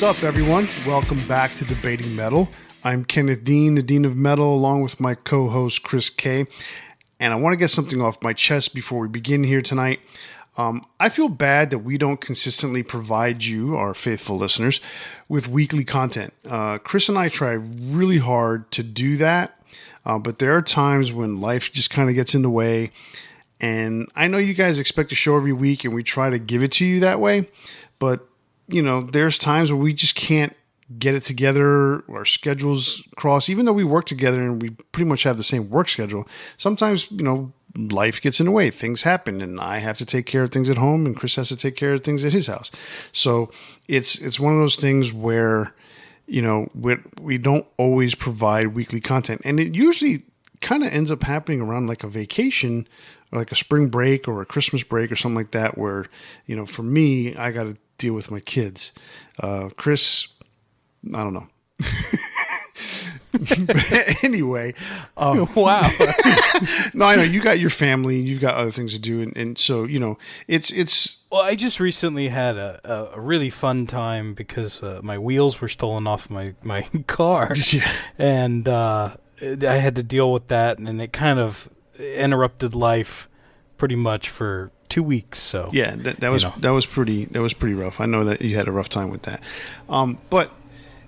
What's up, everyone? Welcome back to Debating Metal. I'm Kenneth Dean, the Dean of Metal, along with my co-host Chris K. And I want to get something off my chest before we begin here tonight. I feel bad that we don't consistently provide you, our faithful listeners, with weekly content. Chris and I try really hard to do that, but there are times when life just kind of gets in the way. And I know you guys expect a show every week, and we try to give it to you that way. But, you know, there's times where we just can't get it together. Our schedules cross, even though we work together and we pretty much have the same work schedule. Sometimes, you know, life gets in the way. Things happen, and I have to take care of things at home, and Chris has to take care of things at his house. So it's one of those things where, you know, we don't always provide weekly content. And it usually kind of ends up happening around like a vacation or like a spring break or a Christmas break or something like that, where, you know, for me, I got to deal with my kids. Chris, I don't know. Anyway, wow. No, I know you got your family, you've got other things to do, and so, you know, it's. Well, I just recently had a really fun time because my wheels were stolen off my car, Yeah. and I had to deal with that, and it kind of interrupted life pretty much for 2 weeks. So Yeah, that was pretty rough. I know that you had a rough time with that, but.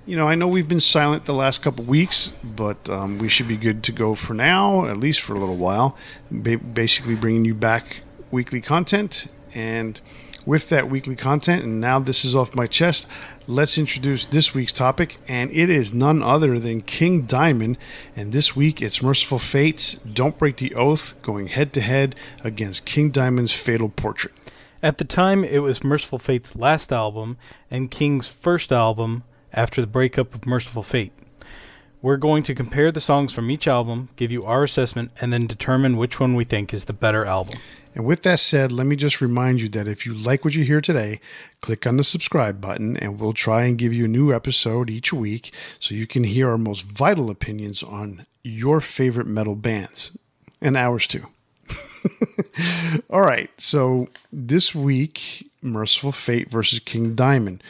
You know, I know we've been silent the last couple of weeks, but we should be good to go for now, at least for a little while. Basically bringing you back weekly content. And with that weekly content, and now this is off my chest, let's introduce this week's topic. And it is none other than King Diamond. And this week it's Mercyful Fate's Don't Break the Oath going head-to-head against King Diamond's Fatal Portrait. At the time, it was Mercyful Fate's last album and King's first album after the breakup of Mercyful Fate. We're going to compare the songs from each album, give you our assessment, and then determine which one we think is the better album. And with that said, let me just remind you that if you like what you hear today, click on the subscribe button, and we'll try and give you a new episode each week so you can hear our most vital opinions on your favorite metal bands, and ours too. All right, so this week, Mercyful Fate versus King Diamond.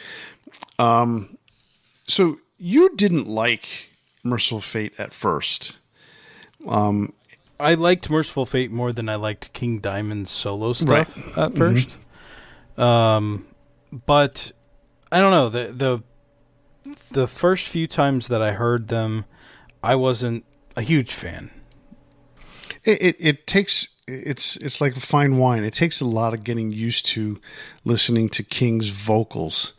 So you didn't like Mercyful Fate at first. I liked Mercyful Fate more than I liked King Diamond's solo stuff at first. But I don't know, the first few times that I heard them, I wasn't a huge fan. It takes it's like a fine wine. It takes a lot of getting used to listening to King's vocals.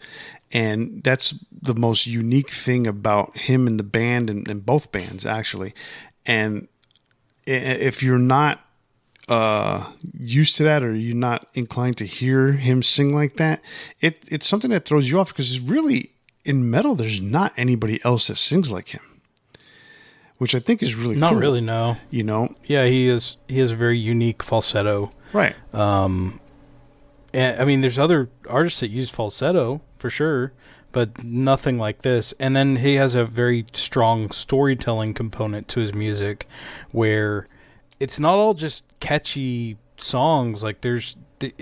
And that's the most unique thing about him and the band, and both bands, actually. And if you're not used to that, or you're not inclined to hear him sing like that, it's something that throws you off, because really, in metal, there's not anybody else that sings like him, which I think is really not cool. Not really, no. You know? Yeah, he has a very unique falsetto. Right. And I mean, there's other artists that use falsetto, for sure, but nothing like this. And then he has a very strong storytelling component to his music, where it's not all just catchy songs. Like, there's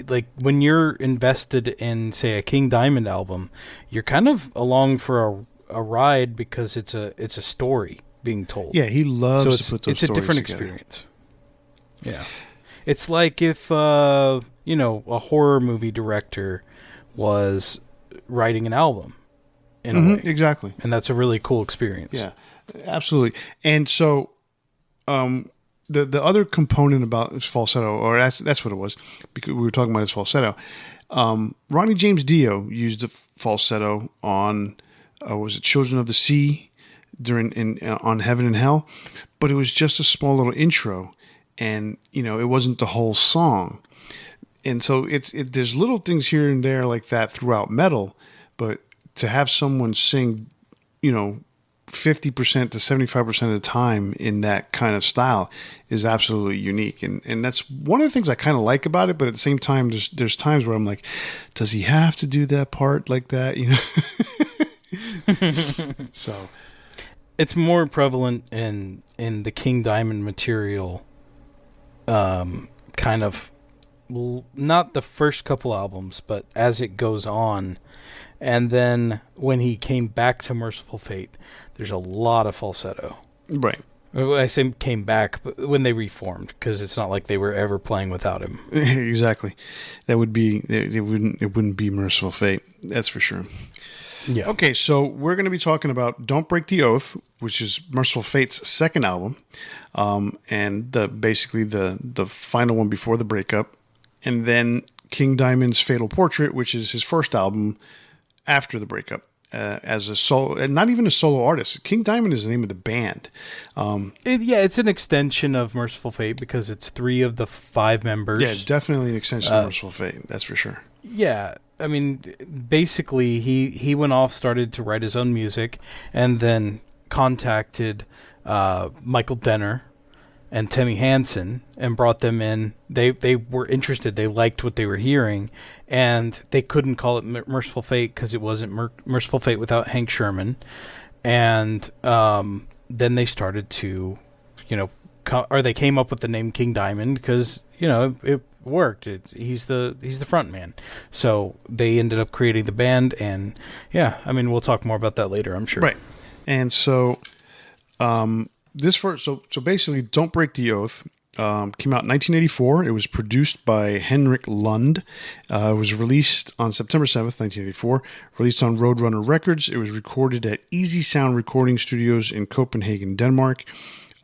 like, when you're invested in, say, a King Diamond album, you're kind of along for a ride, because it's a story being told. Yeah, he loves to put those stories together. It's a different experience. Yeah. It's like if, you know, a horror movie director was writing an album in a way. Exactly. And that's a really cool experience. Yeah, absolutely. And so the other component about his falsetto, or that's what it was, because we were talking about his falsetto. Ronnie James Dio used the falsetto on, was it Children of the Sea on Heaven and Hell? But it was just a small little intro, and, you know, it wasn't the whole song. And so there's little things here and there like that throughout metal, but to have someone sing, you know, 50% to 75% of the time in that kind of style is absolutely unique. And that's one of the things I kind of like about it, but at the same time, there's times where I'm like, does he have to do that part like that? You know? So it's more prevalent in the King Diamond material, kind of, not the first couple albums, but as it goes on, And then when he came back to Merciful Fate, there's a lot of falsetto. Right. I say came back, but when they reformed, because it's not like they were ever playing without him. Exactly. That would be it. Wouldn't be Merciful Fate. That's for sure. Yeah. Okay, so we're going to be talking about "Don't Break the Oath," which is Merciful Fate's second album, and basically the final one before the breakup, and then King Diamond's "Fatal Portrait," which is his first album after the breakup. As a solo, and not even a solo artist. King Diamond is the name of the band. It's an extension of Merciful Fate because it's 3 of the 5 members. Yeah, definitely an extension of Merciful Fate. That's for sure. Yeah, I mean, basically, he went off, started to write his own music, and then contacted Michael Denner and Timmy Hansen and brought them in. They were interested. They liked what they were hearing, and they couldn't call it Merciful Fate because it wasn't Merciful Fate without Hank Sherman. And then they started to, they came up with the name King Diamond because it worked. He's the front man. So they ended up creating the band, and we'll talk more about that later, I'm sure. Right, and so. So basically, "Don't Break the Oath" came out in 1984. It was produced by Henrik Lund. It was released on September 7th, 1984. Released on Roadrunner Records. It was recorded at Easy Sound Recording Studios in Copenhagen, Denmark.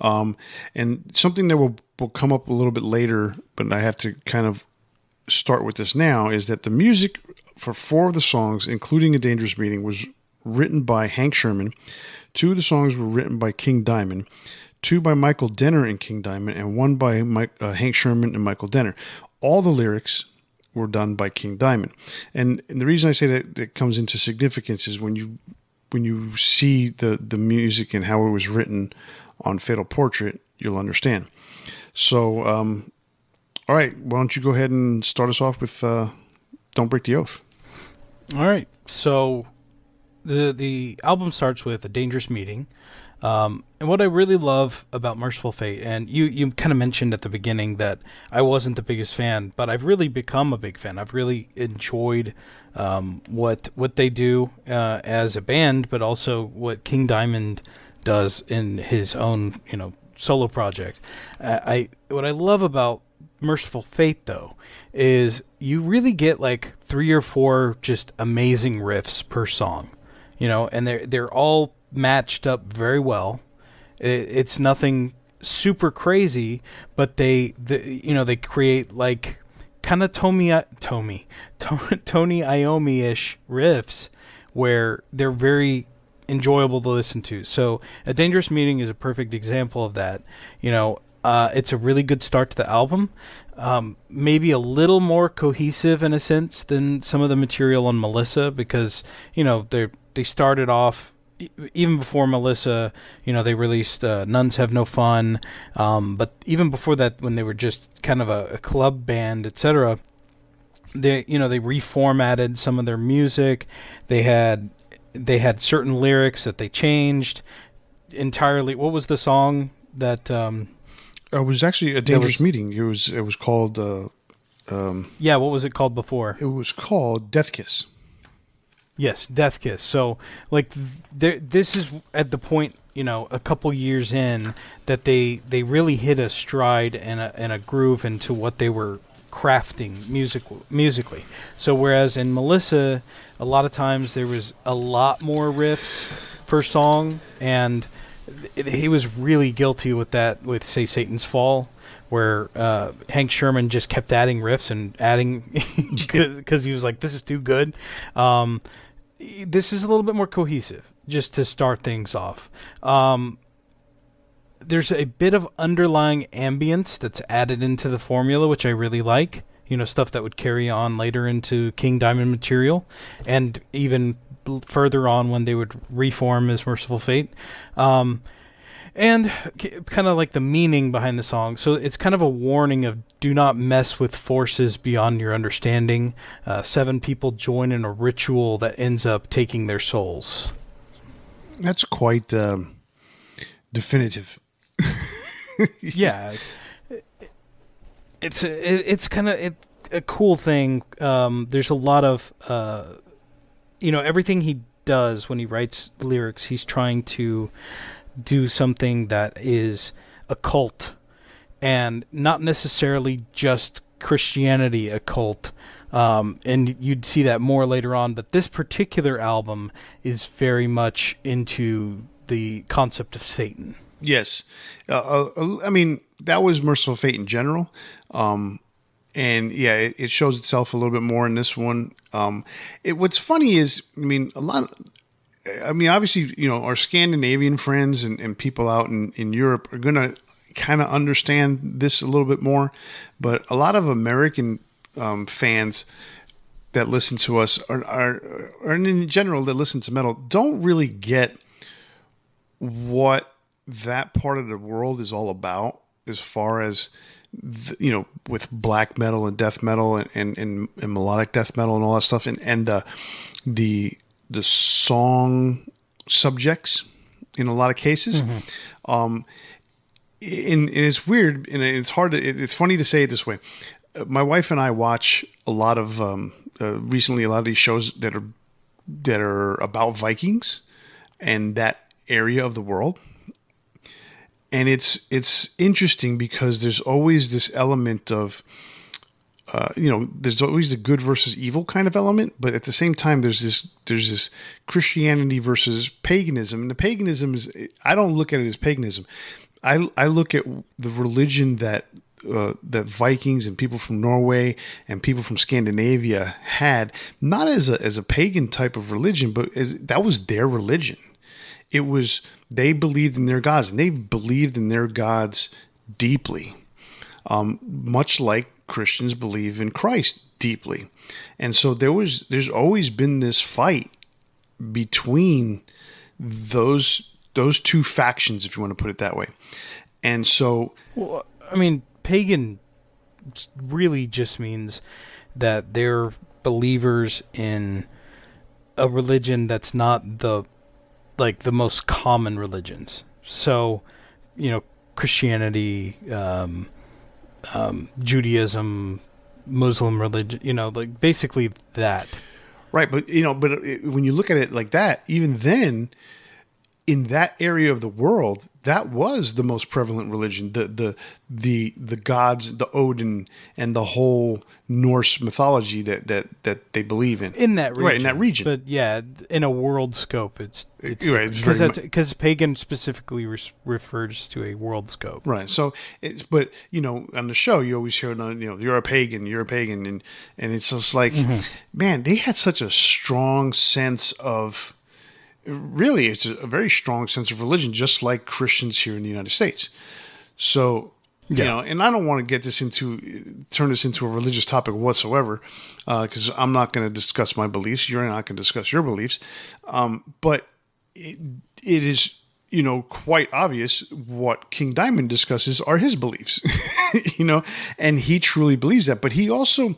And something that will come up a little bit later, but I have to kind of start with this now, is that the music for 4 of the songs, including "A Dangerous Meeting," was written by Hank Sherman. 2 of the songs were written by King Diamond, 2 by Michael Denner and King Diamond, and 1 by Hank Sherman and Michael Denner. All the lyrics were done by King Diamond. And the reason I say that it comes into significance is when you see the music and how it was written on Fatal Portrait, you'll understand. So, all right, why don't you go ahead and start us off with "Don't Break the Oath." All right, so the album starts with "A Dangerous Meeting," and what I really love about Merciful Fate, and you kind of mentioned at the beginning that I wasn't the biggest fan, but I've really become a big fan. I've really enjoyed what they do as a band, but also what King Diamond does in his own solo project. What I love about Merciful Fate, though, is you really get like 3 or 4 just amazing riffs per song. And they're all matched up very well. It's nothing super crazy, but they create like kind of Tony Iommi-ish riffs where they're very enjoyable to listen to. So "A Dangerous Meeting" is a perfect example of that. It's a really good start to the album. Maybe a little more cohesive in a sense than some of the material on Melissa because they started off, even before Melissa, they released Nuns Have No Fun. But even before that, when they were just kind of a club band, etc., they reformatted some of their music. They had certain lyrics that they changed entirely. What was the song that... it was actually "A Dangerous Meeting." It was called... what was it called before? It was called "Death Kiss." Yes, Death Kiss. So, this is at the point, a couple years in that they really hit a stride and a groove into what they were crafting musically. So, whereas in Melissa, a lot of times there was a lot more riffs per song, and he was really guilty with that with, say, Satan's Fall, where Hank Sherman just kept adding riffs and adding because he was like, this is too good. This is a little bit more cohesive, just to start things off. There's a bit of underlying ambience that's added into the formula, which I really like. Stuff that would carry on later into King Diamond material, and even further on when they would reform as Merciful Fate. And kind of like the meaning behind the song. So it's kind of a warning of do not mess with forces beyond your understanding. 7 people join in a ritual that ends up taking their souls. That's quite definitive. Yeah. It's kind of a cool thing. There's a lot of everything he does when he writes lyrics, he's trying to do something that is occult and not necessarily just Christianity occult. And you'd see that more later on, but this particular album is very much into the concept of Satan. Yes. I mean, that was Mercyful Fate in general. And yeah, it shows itself a little bit more in this one. What's funny is, obviously, our Scandinavian friends and people out in Europe are going to kind of understand this a little bit more. But a lot of American fans that listen to us or in general that listen to metal don't really get what that part of the world is all about, as far as with black metal and death metal and melodic death metal and all that stuff, and the song subjects in a lot of cases. Mm-hmm. And it's weird, and it's hard to. It's funny to say it this way. My wife and I watch a lot of recently a lot of these shows that are about Vikings and that area of the world. And it's interesting because there's always this element of, there's always the good versus evil kind of element, but at the same time, there's this Christianity versus paganism, and the paganism I don't look at it as paganism. I look at the religion that Vikings and people from Norway and people from Scandinavia had, not as a pagan type of religion, but that was their religion. It was, they believed in their gods, and they believed in their gods deeply, much like Christians believe in Christ deeply. And so there's always been this fight between those two factions, if you want to put it that way. And so, well, I mean, pagan really just means that they're believers in a religion that's not the most common religions. So, Christianity, Judaism, Muslim religion, basically that. Right. But, when you look at it like that, even then, in that area of the world, that was the most prevalent religion. The gods, the Odin, and the whole Norse mythology that they believe in that region. Right, in that region. But yeah, in a world scope, it's right, because pagan specifically refers to a world scope. Right. So but on the show you always hear you're a pagan, and it's just like, mm-hmm. Man, they had such a strong sense of. Really, it's a very strong sense of religion, just like Christians here in the United States. So, and I don't want to turn this into a religious topic whatsoever, because I'm not going to discuss my beliefs. You're not going to discuss your beliefs. But it is, quite obvious what King Diamond discusses are his beliefs, and he truly believes that. But he also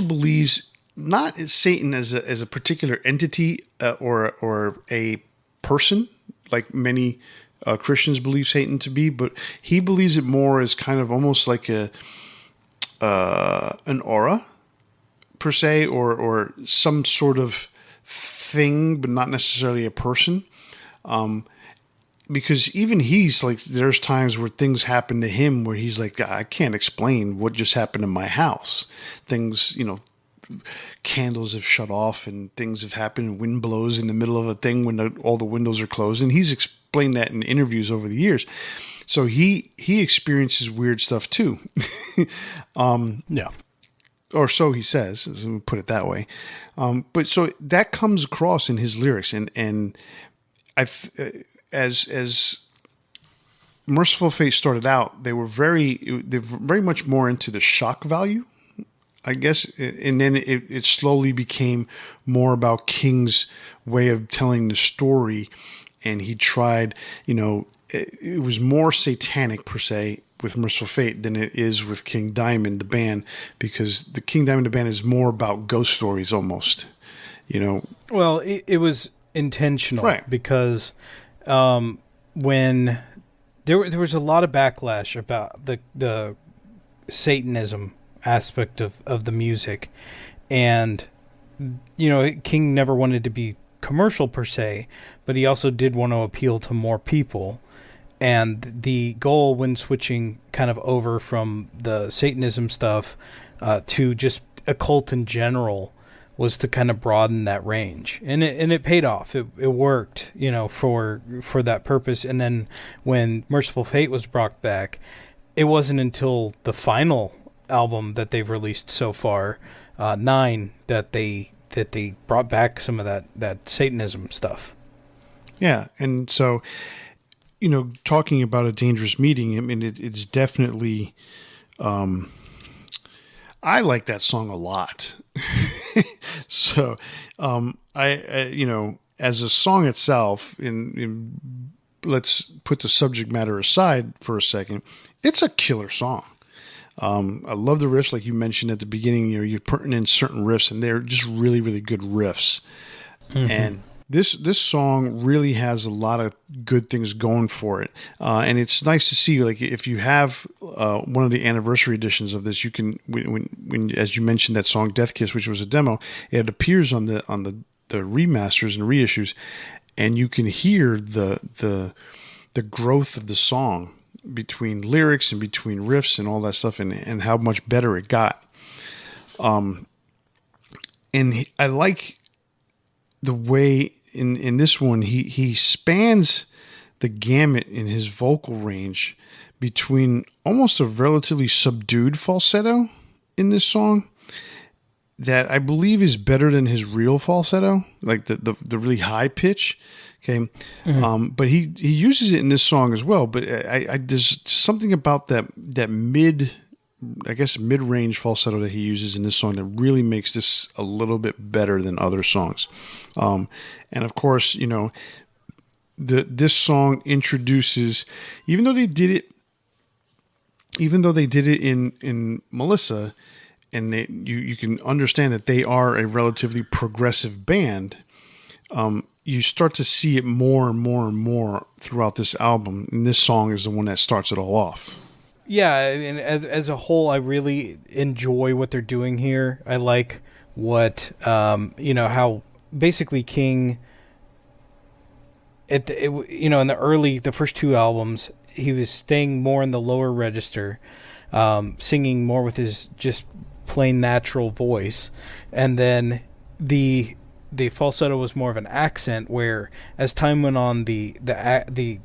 believes not Satan as a particular entity or a person, like many Christians believe Satan to be, but he believes it more as kind of almost like an aura per se, or some sort of thing, but not necessarily a person. Because even he's like, there's times where things happen to him where he's like, I can't explain what just happened in my house. Things, candles have shut off and things have happened, and wind blows in the middle of a thing when all the windows are closed. And he's explained that in interviews over the years. So he experiences weird stuff too. Yeah. Or so he says, as we put it that way. But so that comes across in his lyrics. And as Mercyful Fate started out, they're very much more into the shock value, I guess, and then it slowly became more about King's way of telling the story, and he tried, it was more satanic per se with Mercyful Fate than it is with King Diamond, the band, because the King Diamond, the band, is more about ghost stories almost, Well, it was intentional, right? Because when there was a lot of backlash about the Satanism aspect of the music, and King never wanted to be commercial per se, but he also did want to appeal to more people. And the goal when switching kind of over from the Satanism stuff to just occult in general was to kind of broaden that range, and it paid off. It worked, for that purpose. And then when Merciful Fate was brought back, it wasn't until the final album that they've released so far, 9, that they brought back some of that Satanism stuff. Yeah, and so talking about a dangerous meeting, I mean, it's definitely. I like that song a lot. So, I as a song itself, let's put the subject matter aside for a second. It's a killer song. I love the riffs, like you mentioned at the beginning. You're putting in certain riffs, and they're just really, really good riffs. Mm-hmm. And this song really has a lot of good things going for it, and it's nice to see. Like if you have one of the anniversary editions of this, you can when as you mentioned that song "Death Kiss," which was a demo, it appears on the remasters and reissues, and you can hear the growth of the song between lyrics and between riffs and all that stuff, and how much better it got. And I like the way in this one he spans the gamut in his vocal range between almost a relatively subdued falsetto in this song that I believe is better than his real falsetto, like the really high pitch. Okay. Mm-hmm. But he uses it in this song as well. But I there's something about that mid-range falsetto that he uses in this song that really makes this a little bit better than other songs. And of course, this song introduces, even though they did it in Melissa, and you can understand that they are a relatively progressive band, you start to see it more and more and more throughout this album. And this song is the one that starts it all off. Yeah, and as a whole, I really enjoy what they're doing here. I like what how basically King in the first two albums, he was staying more in the lower register, singing more with his just plain natural voice, and then the falsetto was more of an accent. Where as time went on, the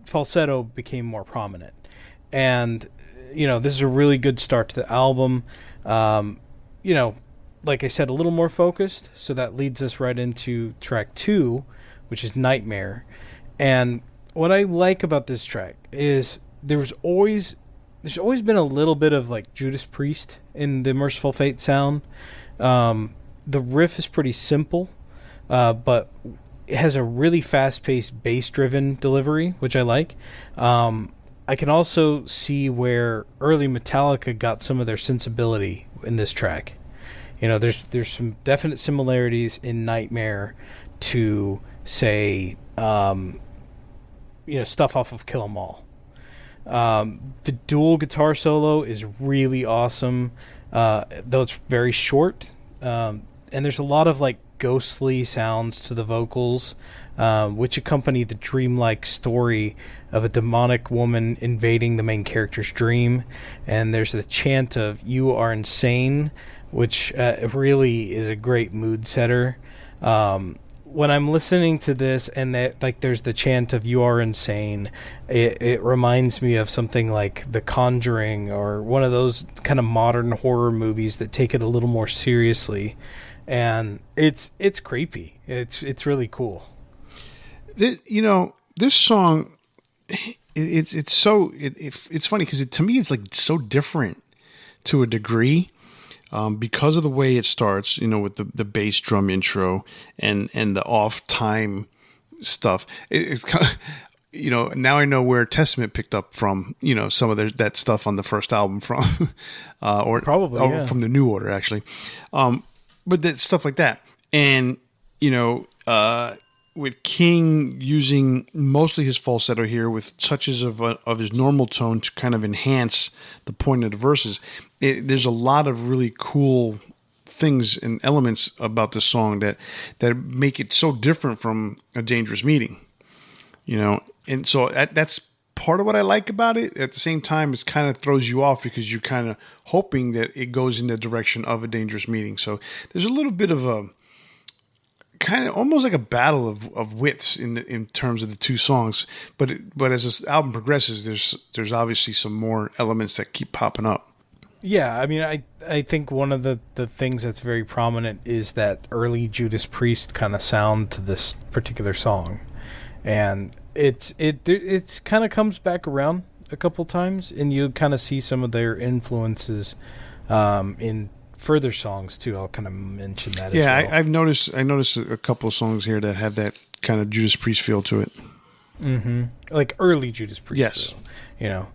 falsetto became more prominent. And, this is a really good start to the album. Like I said, a little more focused. So that leads us right into track 2, which is Nightmare. And what I like about this track is there's always been a little bit of like Judas Priest in the Merciful Fate sound. The riff is pretty simple, but it has a really fast-paced bass-driven delivery, which I like. I can also see where early Metallica got some of their sensibility in this track. There's some definite similarities in Nightmare to, say, stuff off of Kill 'Em All. The dual guitar solo is really awesome, though it's very short. And there's a lot of like ghostly sounds to the vocals, which accompany the dreamlike story of a demonic woman invading the main character's dream. And there's the chant of "You are insane," which really is a great mood setter. When I'm listening to this and there's the chant of "You are insane," it reminds me of something like The Conjuring or one of those kind of modern horror movies that take it a little more seriously. And it's creepy. It's really cool. This song, it's funny because to me it's like so different to a degree, because of the way it starts. With the bass drum intro and the off time stuff. It's kind of, now I know where Testament picked up from. Some of that stuff on the first album from, or probably from the New Order actually. But that stuff like that. And, with King using mostly his falsetto here with touches of his normal tone to kind of enhance the point of the verses, there's a lot of really cool things and elements about the song that make it so different from A Dangerous Meeting, and so that's part of what I like about it. At the same time, it kind of throws you off because you're kind of hoping that it goes in the direction of A Dangerous Meeting. So there's a little bit of a kind of almost like a battle of wits in terms of the two songs. But as this album progresses, there's obviously some more elements that keep popping up. Yeah, I mean, I think one of the things that's very prominent is that early Judas Priest kind of sound to this particular song, and it's kind of comes back around a couple times, and you kind of see some of their influences in further songs too. I'll kind of mention that. Yeah, as well. I've noticed. I noticed a couple of songs here that have that kind of Judas Priest feel to it. Mm-hmm. Like early Judas Priest. Yes. Feel,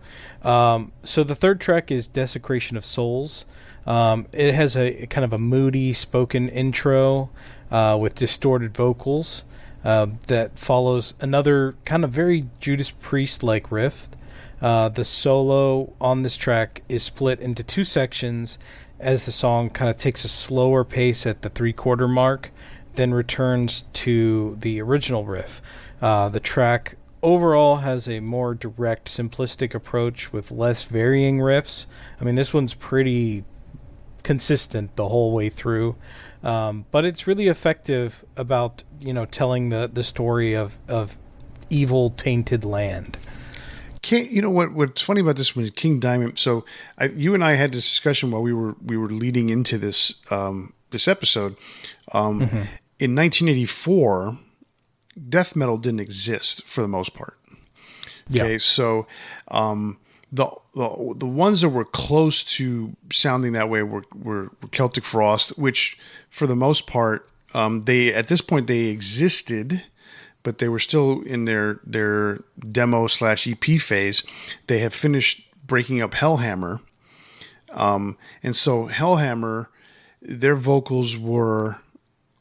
so the third track is Desecration of Souls. It has a kind of a moody spoken intro with distorted vocals that follows another kind of very Judas Priest-like riff. The solo on this track is split into two sections as the song kind of takes a slower pace at the 3/4 mark, then returns to the original riff. The track overall has a more direct, simplistic approach with less varying riffs. I mean, this one's pretty consistent the whole way through, but it's really effective about telling the story of evil tainted land. What's funny about this one is King Diamond. So you and I had this discussion while we were leading into this this episode. In 1984, death metal didn't exist for the most part. Okay, so the ones that were close to sounding that way were Celtic Frost, which for the most part they at this point they existed, but they were still in their demo / EP phase. They have finished breaking up Hellhammer, and so Hellhammer, their vocals were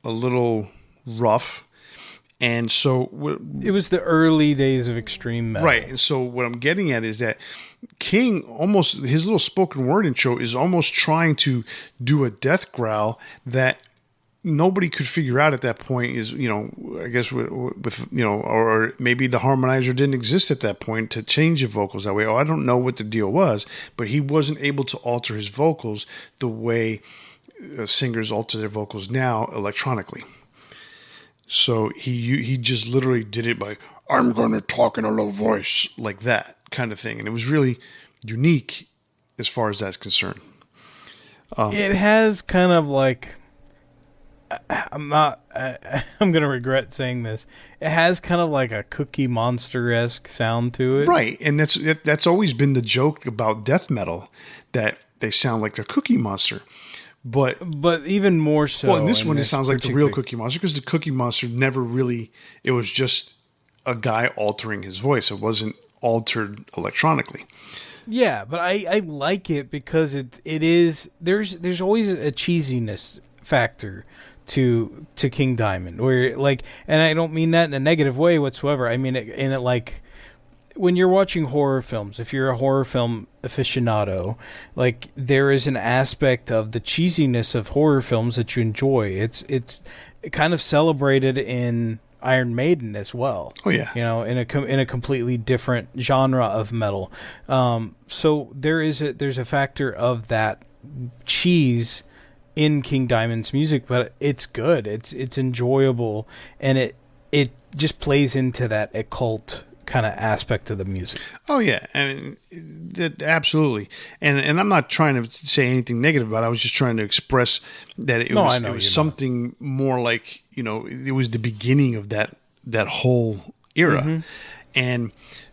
a little rough. And so it was the early days of extreme metal. Right. And so what I'm getting at is that King almost, his little spoken word intro is almost trying to do a death growl that nobody could figure out at that point is, I guess with or maybe the harmonizer didn't exist at that point to change the vocals that way. I don't know what the deal was, but he wasn't able to alter his vocals the way singers alter their vocals now electronically. So he just literally did it by, I'm going to talk in a low voice, like that kind of thing. And it was really unique as far as that's concerned. It has kind of like, I'm going to regret saying this. It has kind of like a Cookie Monster-esque sound to it. Right. And that's always been the joke about death metal, that they sound like a Cookie Monster. But even more so. Well, in this one, it sounds like the real Cookie Monster, because the Cookie Monster never really. It was just a guy altering his voice. It wasn't altered electronically. Yeah, but I like it because it is. There's always a cheesiness factor to King Diamond, where and I don't mean that in a negative way whatsoever. I mean it in it like, when you're watching horror films, if you're a horror film aficionado, there is an aspect of the cheesiness of horror films that you enjoy. It's kind of celebrated in Iron Maiden as well. Oh yeah, in a completely different genre of metal. So there's a factor of that cheese in King Diamond's music, but it's good. It's enjoyable, and it just plays into that occult kind of aspect of the music. Oh yeah, I mean, absolutely. And I'm not trying to say anything negative about it. I was just trying to express that it was something more like, it was the beginning of that whole era. Mm-hmm. And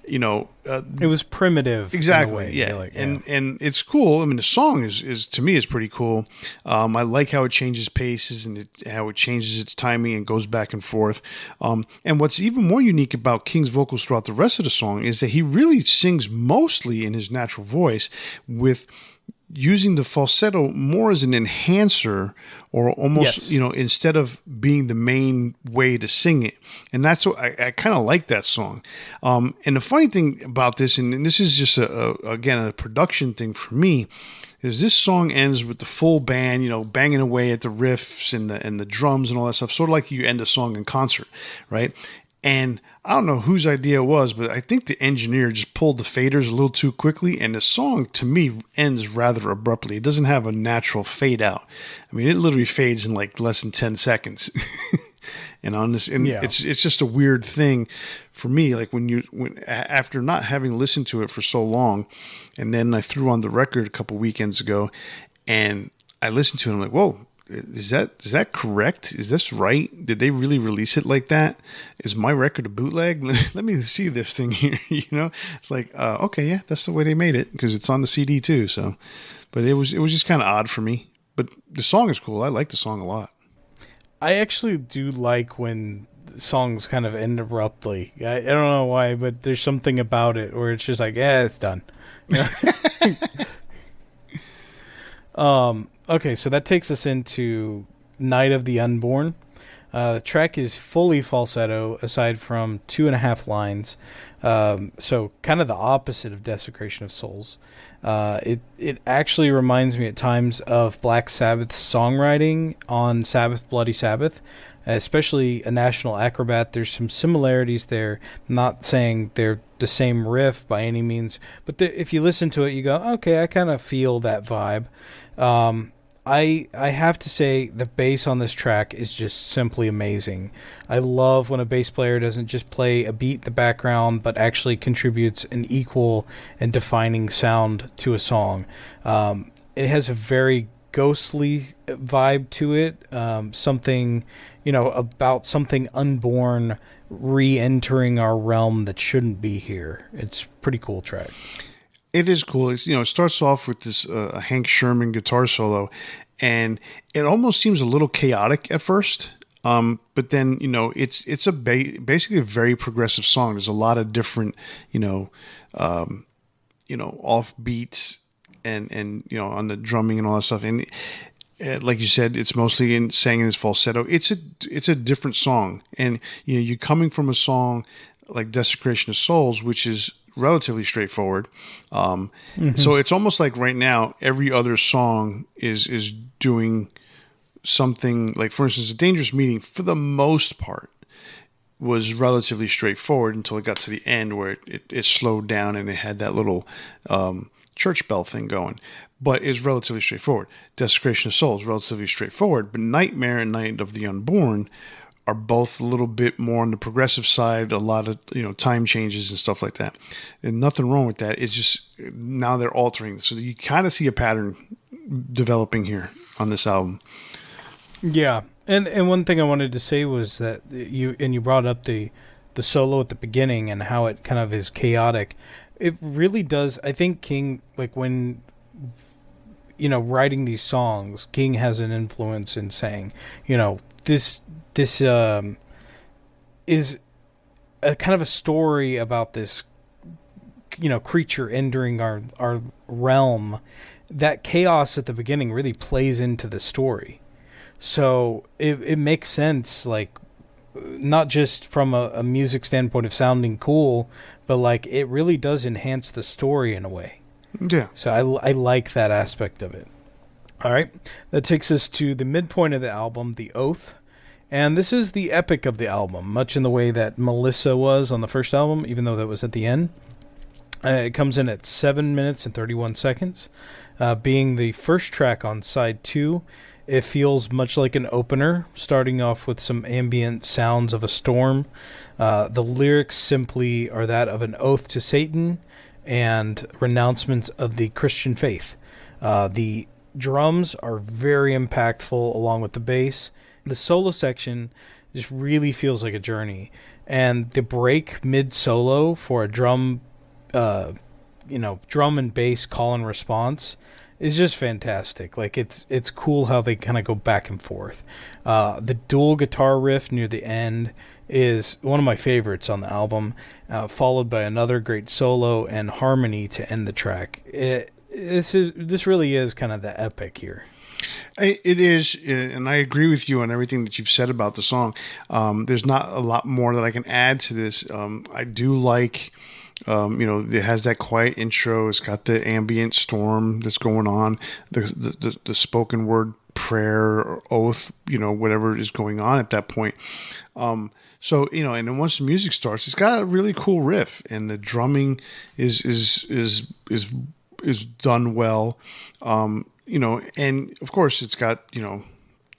it was primitive. Exactly. In a way. Yeah. And it's cool. I mean, the song is to me is pretty cool. I like how it changes paces and how it changes its timing and goes back and forth. And what's even more unique about King's vocals throughout the rest of the song is that he really sings mostly in his natural voice with using the falsetto more as an enhancer, or almost, Yes. instead of being the main way to sing it. And that's what I kind of like that song. And the funny thing about this, and this is just again a production thing for me, is this song ends with the full band, banging away at the riffs and the drums and all that stuff, sort of like you end a song in concert, right? And I don't know whose idea it was, but I think the engineer just pulled the faders a little too quickly, and the song, to me, ends rather abruptly. It doesn't have a natural fade out. I mean, it literally fades in like less than 10 seconds. It's just a weird thing for me. Like when after not having listened to it for so long, and then I threw on the record a couple weekends ago, and I listened to it, and I'm like, whoa. Is that correct? Is this right? Did they really release it like that? Is my record a bootleg? Let me see this thing here. It's like, okay, yeah, that's the way they made it, because it's on the CD too. So, but it was just kind of odd for me. But the song is cool. I like the song a lot. I actually do like when songs kind of end abruptly. I don't know why, but there's something about it where it's just like, yeah, it's done. Okay, so that takes us into Night of the Unborn. The track is fully falsetto, aside from 2.5 lines. So kind of the opposite of Desecration of Souls. It actually reminds me at times of Black Sabbath's songwriting on Sabbath, Bloody Sabbath, especially A National Acrobat. There's some similarities there. I'm not saying they're the same riff by any means, but if you listen to it, you go, okay, I kind of feel that vibe. I have to say the bass on this track is just simply amazing. I love when a bass player doesn't just play a beat in the background, but actually contributes an equal and defining sound to a song. It has a very ghostly vibe to it, something, about something unborn re-entering our realm that shouldn't be here. It's a pretty cool track. It is cool. It starts off with this Hank Sherman guitar solo, and it almost seems a little chaotic at first. But then, it's basically a very progressive song. There's a lot of different, off beats and on the drumming and all that stuff. And like you said, it's mostly sang in his falsetto. It's a different song, and you're coming from a song like Desecration of Souls, which is relatively straightforward. So it's almost like right now every other song is doing something, like, for instance, A Dangerous Meeting, for the most part, was relatively straightforward until it got to the end where it slowed down and it had that little church bell thing going. But it's relatively straightforward. Desecration of Souls, relatively straightforward. But Nightmare and Night of the Unborn are both a little bit more on the progressive side, a lot of time changes and stuff like that. And nothing wrong with that. It's just now they're altering. So you kind of see a pattern developing here on this album. Yeah. And one thing I wanted to say was that you brought up the solo at the beginning and how it kind of is chaotic. It really does. I think King, like when writing these songs, King has an influence in saying, this is a kind of a story about this, creature entering our realm. That chaos at the beginning really plays into the story. So it makes sense, like, not just from a music standpoint of sounding cool, but like it really does enhance the story in a way. Yeah. So I like that aspect of it. All right. That takes us to the midpoint of the album, The Oath. And this is the epic of the album, much in the way that Melissa was on the first album, even though that was at the end. It comes in at 7 minutes and 31 seconds. Being the first track on side 2, it feels much like an opener, starting off with some ambient sounds of a storm. The lyrics simply are that of an oath to Satan and renouncement of the Christian faith. The drums are very impactful along with the bass. The solo section just really feels like a journey. And the break mid-solo for a drum and bass call and response is just fantastic. Like it's cool how they kind of go back and forth. The dual guitar riff near the end is one of my favorites on the album, followed by another great solo and harmony to end the track. this really is kind of the epic here. It is, and I agree with you on everything that you've said about the song. There's not a lot more that I can add to this. I do like, it has that quiet intro. It's got the ambient storm that's going on, the spoken word prayer or oath, whatever is going on at that point. So, and then once the music starts, it's got a really cool riff, and the drumming is done well. And of course it's got,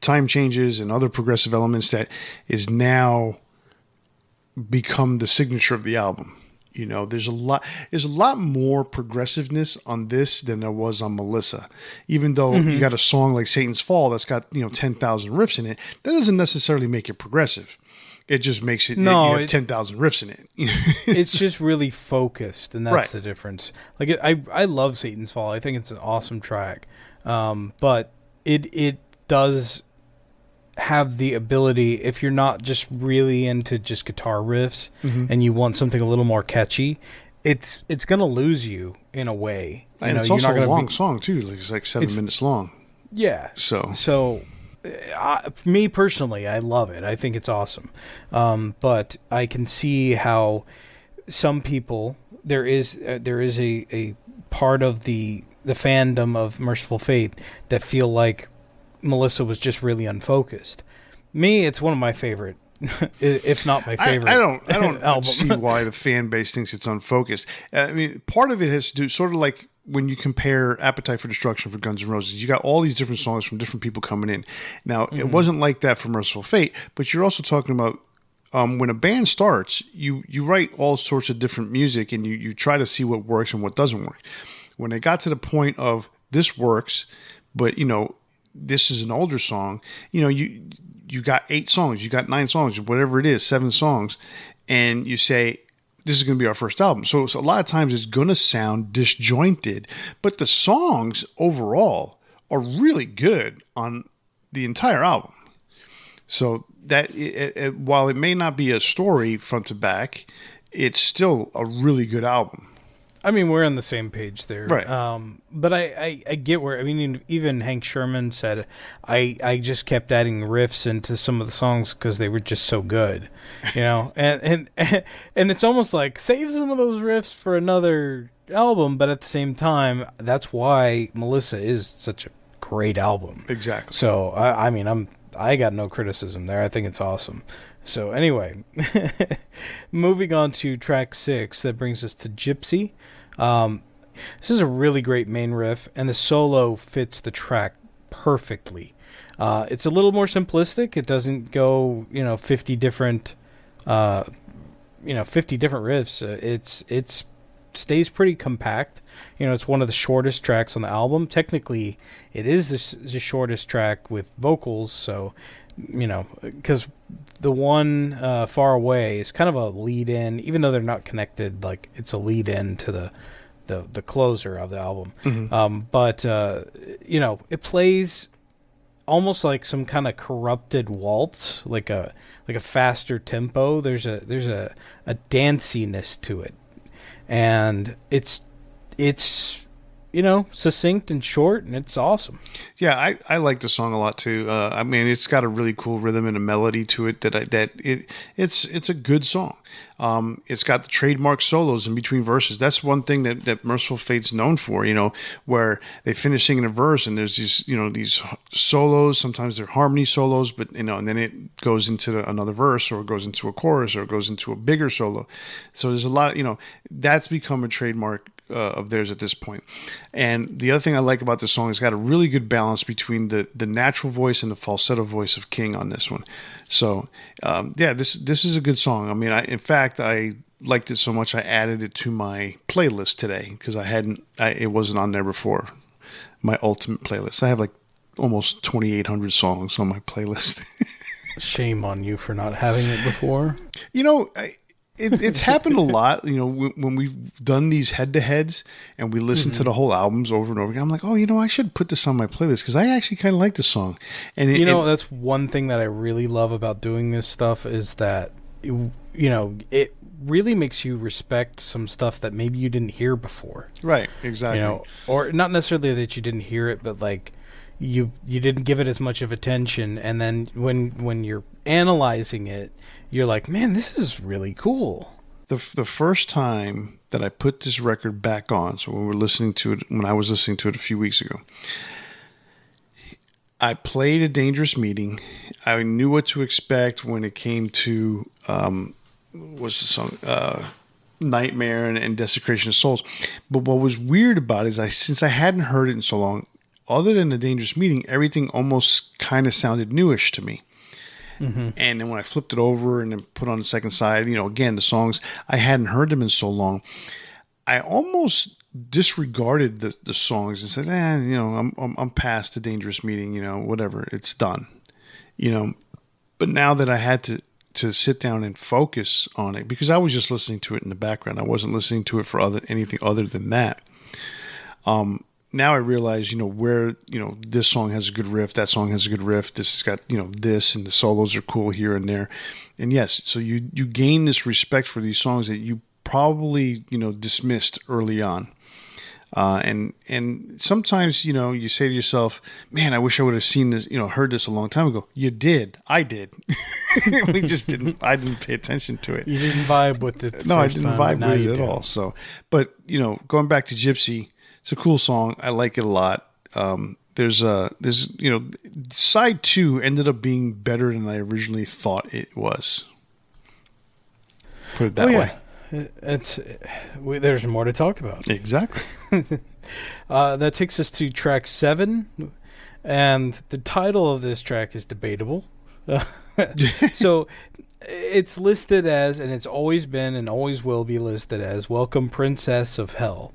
time changes and other progressive elements that is now become the signature of the album. There's a lot more progressiveness on this than there was on Melissa. Even though you got a song like Satan's Fall that's got, 10,000 riffs in it, that doesn't necessarily make it progressive. It just makes it, 10,000 riffs in it. It's just really focused, and that's right. The difference. Like, I love Satan's Fall. I think it's an awesome track. But it does have the ability, if you're not just really into just guitar riffs and you want something a little more catchy, it's going to lose you in a way. And it's also a long song too. It's like 7 minutes long. Yeah. So me personally, I love it. I think it's awesome. But I can see how some people, there is a part of the fandom of Mercyful Fate that feel like Melissa was just really unfocused. Me, it's one of my favorite, if not my favorite. I don't album. See why the fan base thinks it's unfocused. I mean, part of it has to do sort of like when you compare Appetite for Destruction for Guns N' Roses. You got all these different songs from different people coming in. Now, it wasn't like that for Mercyful Fate, but you're also talking about when a band starts, you write all sorts of different music, and you try to see what works and what doesn't work. When they got to the point of this works, but this is an older song, you got 8 songs, you got 9 songs, whatever it is, 7 songs, and you say, this is going to be our first album. So a lot of times it's going to sound disjointed, but the songs overall are really good on the entire album. So that while it may not be a story front to back, it's still a really good album. I mean, we're on the same page there. Right. But I get where, I mean, even Hank Sherman said, I just kept adding riffs into some of the songs because they were just so good, and it's almost like save some of those riffs for another album, but at the same time, that's why Melissa is such a great album. Exactly. So, I got no criticism there. I think it's awesome. So anyway, moving on to track 6, that brings us to Gypsy. This is a really great main riff, and the solo fits the track perfectly. It's a little more simplistic. It doesn't go, 50 different, 50 different riffs. It stays pretty compact. It's one of the shortest tracks on the album. Technically, it is the shortest track with vocals, so, because the one Far Away is kind of a lead-in, even though they're not connected, like, it's a lead-in to the closer of the album. But it plays almost like some kind of corrupted waltz, like a faster tempo. There's a danciness to it. And it's succinct and short, and it's awesome. Yeah, I like the song a lot too. It's got a really cool rhythm and a melody to it it's a good song. It's got the trademark solos in between verses. That's one thing that Merciful Fate's known for, where they finish singing a verse and there's these solos. Sometimes they're harmony solos, but and then it goes into another verse, or it goes into a chorus, or it goes into a bigger solo. So there's a lot, that's become a trademark of theirs at this point. And the other thing I like about this song is it's got a really good balance between the natural voice and the falsetto voice of King on this one. So this is a good song. I mean, in fact, I liked it so much I added it to my playlist today because it wasn't on there before. My ultimate playlist. I have like almost 2,800 songs on my playlist. Shame on you for not having it before. It's happened a lot, when we've done these head-to-heads and we listen to the whole albums over and over again. I'm like, I should put this on my playlist because I actually kind of like this song. And that's one thing that I really love about doing this stuff is that it really makes you respect some stuff that maybe you didn't hear before. Right, exactly. Or not necessarily that you didn't hear it, but like you didn't give it as much of attention, and then when you're analyzing it, you're like, man, this is really cool. The first time that I put this record back on, so when I was listening to it a few weeks ago, I played A Dangerous Meeting. I knew what to expect when it came to what's the song? Nightmare and Desecration of Souls. But what was weird about it is since I hadn't heard it in so long, other than A Dangerous Meeting, everything almost kind of sounded newish to me. Mm-hmm. And then when I flipped it over and then put on the second side, again, the songs, I hadn't heard them in so long. I almost disregarded the songs and said, I'm past the Dangerous Meeting, whatever, it's done, But now that I had to sit down and focus on it, because I was just listening to it in the background, I wasn't listening to it for anything other than that. Now I realize, where, this song has a good riff, that song has a good riff, this has got, this, and the solos are cool here and there. And yes, so you gain this respect for these songs that you probably, dismissed early on. And sometimes, you say to yourself, man, I wish I would have seen this, heard this a long time ago. You did. I did. I didn't pay attention to it. You didn't vibe with it. No, I didn't vibe with it at all. So, but, going back to Gypsy, it's a cool song. I like it a lot. There's side 2 ended up being better than I originally thought it was. Put it that way. There's more to talk about. Exactly. That takes us to track 7, and the title of this track is debatable. So it's listed as, and it's always been and always will be listed as, Welcome Princess of Hell.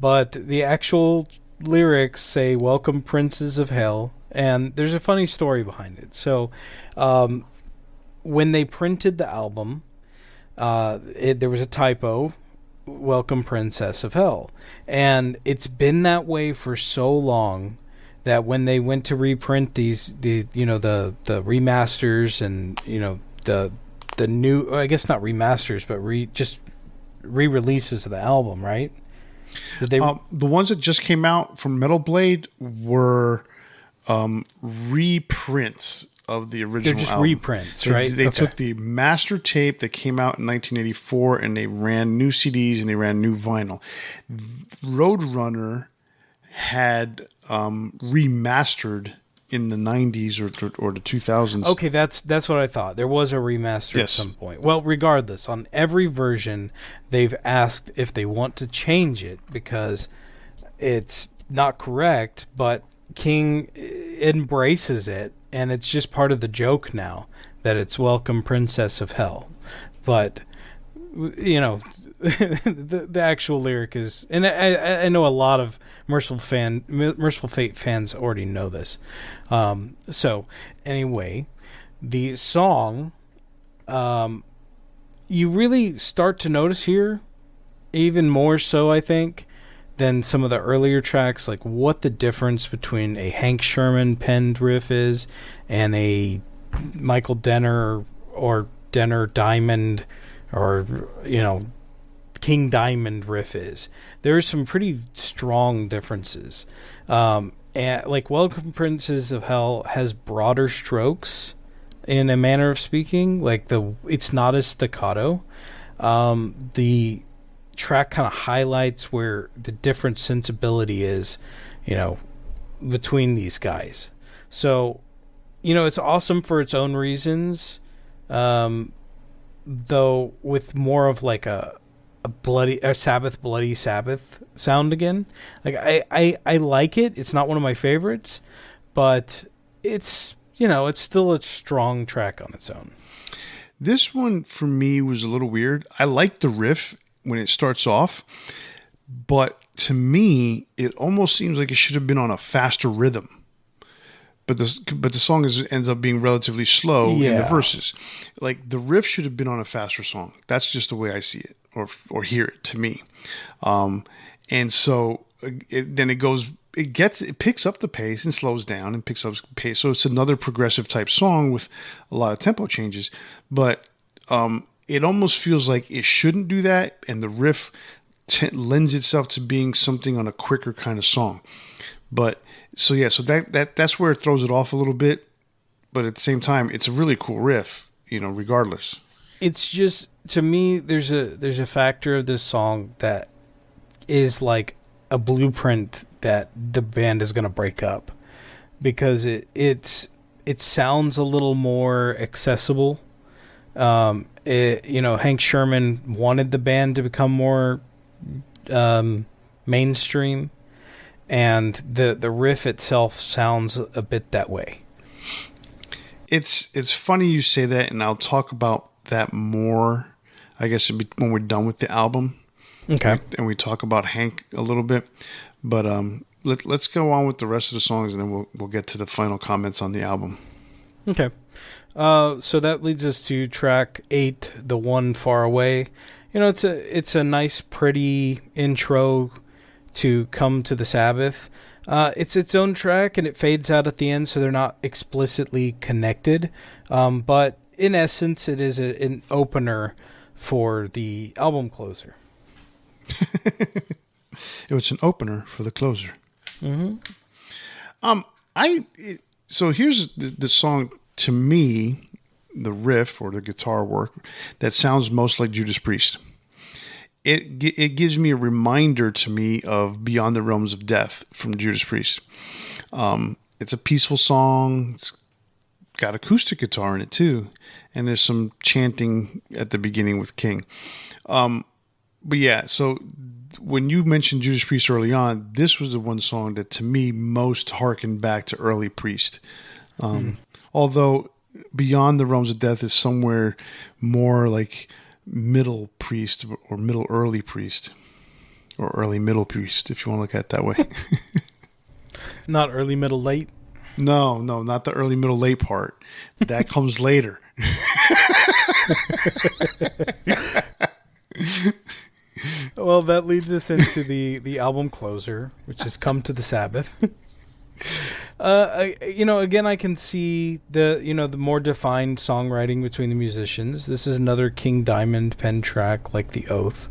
But the actual lyrics say Welcome Princes of Hell, and there's a funny story behind it. So when they printed the album, there was a typo, Welcome Princess of Hell. And it's been that way for so long that when they went to reprint the remasters and, the new, I guess not remasters, but just re-releases of the album, right? The ones that just came out from Metal Blade were reprints of the original album. They're just reprints, right? They took the master tape that came out in 1984 and they ran new CDs and they ran new vinyl. Roadrunner had remastered in the 90s or the 2000s. Okay, that's what I thought. There was a remaster at some point. Well, regardless, on every version, they've asked if they want to change it because it's not correct, but King embraces it, and it's just part of the joke now that it's Welcome Princess of Hell. But, the actual lyric is, and I know a lot of Merciful Fate fans already know this. So anyway, the song, you really start to notice here, even more so, I think, than some of the earlier tracks, like what the difference between a Hank Sherman penned riff is and a Michael Denner or Denner Diamond or, King Diamond riff is. There's some pretty strong differences. And like Welcome Princes of Hell has broader strokes in a manner of speaking. Like it's not as staccato. The track kind of highlights where the different sensibility is, between these guys. So, it's awesome for its own reasons. Though with more of like a Sabbath, Bloody Sabbath sound again. Like I like it. It's not one of my favorites, but it's it's still a strong track on its own. This one for me was a little weird. I like the riff when it starts off, but to me it almost seems like it should have been on a faster rhythm. But the song ends up being relatively slow in the verses. Like the riff should have been on a faster song. That's just the way I see it. Or hear it to me, and so then it picks up the pace and slows down and picks up pace. So it's another progressive type song with a lot of tempo changes. But it almost feels like it shouldn't do that, and the riff lends itself to being something on a quicker kind of song. But so that's where it throws it off a little bit. But at the same time, it's a really cool riff, regardless. It's just, to me, there's a factor of this song that is like a blueprint that the band is going to break up, because it sounds a little more accessible. Hank Sherman wanted the band to become more mainstream, and the riff itself sounds a bit that way. It's funny you say that, and I'll talk about that more, I guess, when we're done with the album. Okay. And we talk about Hank a little bit. But let's go on with the rest of the songs, and then we'll get to the final comments on the album. Okay. So that leads us to track 8, The One Far Away. It's a nice, pretty intro to Come to the Sabbath. It's its own track, and it fades out at the end, so they're not explicitly connected. But in essence, it is an opener for the album closer. It was an opener for the closer. Mm-hmm. So here's the song, to me, the riff or the guitar work that sounds most like Judas Priest. It gives me a reminder to me of Beyond the Realms of Death from Judas Priest. It's a peaceful song. It's got acoustic guitar in it too, and there's some chanting at the beginning with King. But yeah, so when you mentioned Judas Priest early on, this was the one song that to me most harkened back to early Priest. Although Beyond the Realms of Death is somewhere more like middle Priest or middle early Priest, or early middle Priest, if you want to look at it that way. Not early, middle, late? No, not the early, middle, late part. That comes later. Well, that leads us into the album closer, which is Come to the Sabbath. Again, I can see the more defined songwriting between the musicians. This is another King Diamond pen track like The Oath.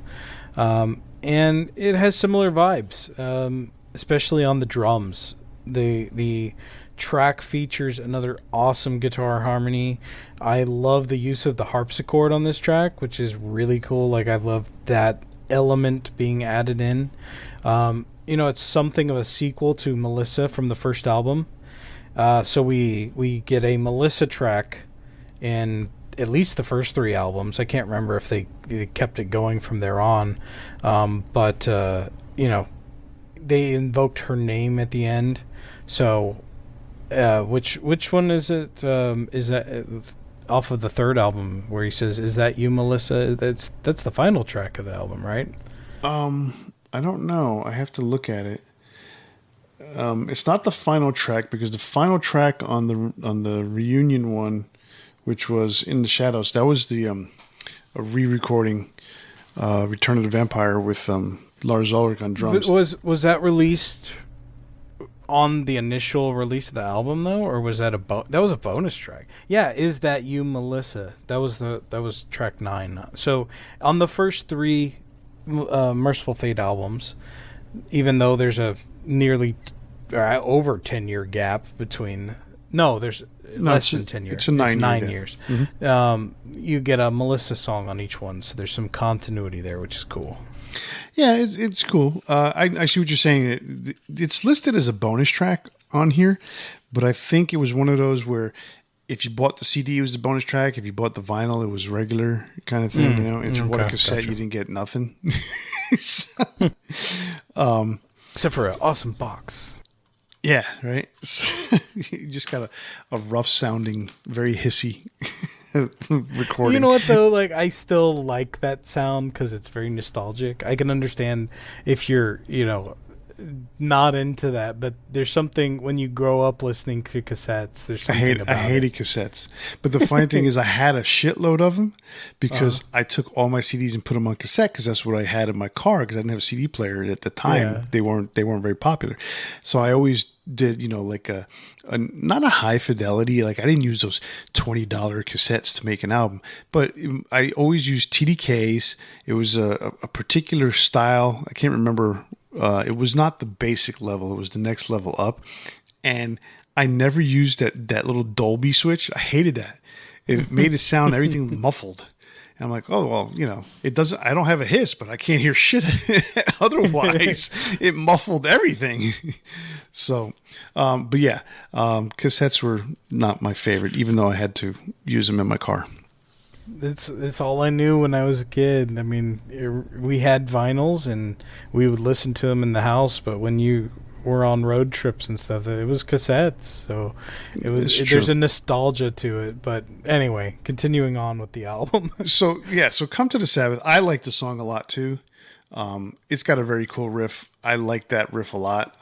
And it has similar vibes, especially on the drums. The track features another awesome guitar harmony. I love the use of the harpsichord on this track, which is really cool. Like, I love that element being added in. It's something of a sequel to Melissa from the first album. So we get a Melissa track in at least the first 3 albums. I can't remember if they kept it going from there on. But they invoked her name at the end. So, which one is it? Is that off of the 3rd album where he says, "Is that you, Melissa?" That's the final track of the album, right? I don't know. I have to look at it. It's not the final track, because the final track on the reunion one, which was In the Shadows, that was a re-recording, Return of the Vampire with Lars Ulrich on drums. Was that released on the initial release of the album though, or was that that was a bonus track? Yeah, Is That You, Melissa? That was track 9. So on the first 3 Mercyful Fate albums, even though there's a nearly over 10-year gap between, there's less than 10 years. It's 9 years. Mm-hmm. You get a Melissa song on each one, so there's some continuity there, which is cool. Yeah, it's cool. I see what you're saying. It's listed as a bonus track on here, but I think it was one of those where if you bought the CD, it was the bonus track. If you bought the vinyl, it was regular kind of thing. If you bought a cassette, gotcha. You didn't get nothing. Except for an awesome box. Yeah, right? So you just got a rough sounding, very hissy recording. You know what, though? Like, I still like that sound because it's very nostalgic. I can understand if you're, not into that, but there's something when you grow up listening to cassettes, there's something about it. I hated cassettes. But the funny thing is I had a shitload of them because I took all my CDs and put them on cassette because that's what I had in my car because I didn't have a CD player at the time. Yeah. They weren't very popular. So I always did, like a not a high fidelity. Like I didn't use those $20 cassettes to make an album, but I always used TDKs. It was a particular style. I can't remember. It was not the basic level. It was the next level up. And I never used that little Dolby switch. I hated that. It made it sound everything muffled. And I'm like, oh, well, it doesn't, I don't have a hiss, but I can't hear shit otherwise. It muffled everything. So, but yeah, cassettes were not my favorite, even though I had to use them in my car. It's all I knew when I was a kid. I mean, we had vinyls and we would listen to them in the house, but when you were on road trips and stuff, it was cassettes. So there's a nostalgia to it. But anyway, continuing on with the album. So Come to the Sabbath. I like the song a lot too. It's got a very cool riff. I like that riff a lot.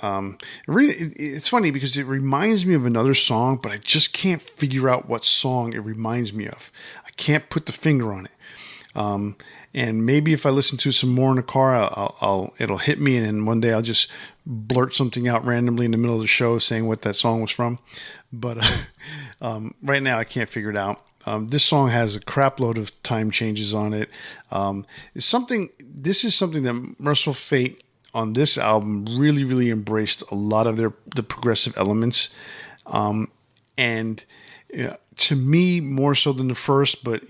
It's funny because it reminds me of another song, but I just can't figure out what song it reminds me of. I can't put the finger on it. And maybe if I listen to some more in the car, it'll hit me, and then one day I'll just blurt something out randomly in the middle of the show saying what that song was from. But right now I can't figure it out. This song has a crap load of time changes on it. This is something that Mercyful Fate on this album really, really embraced a lot of the progressive elements. And to me, more so than the first, but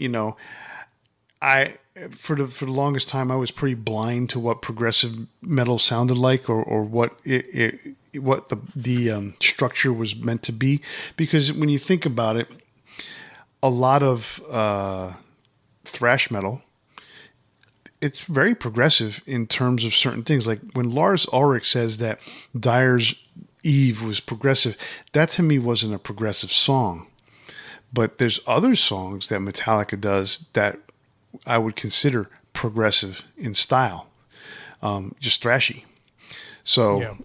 for the longest time, I was pretty blind to what progressive metal sounded like, or what the structure was meant to be. Because when you think about it, a lot of thrash metal, it's very progressive in terms of certain things. Like when Lars Ulrich says that Dyer's Eve was progressive, that to me wasn't a progressive song. But there's other songs that Metallica does that I would consider progressive in style, just thrashy. So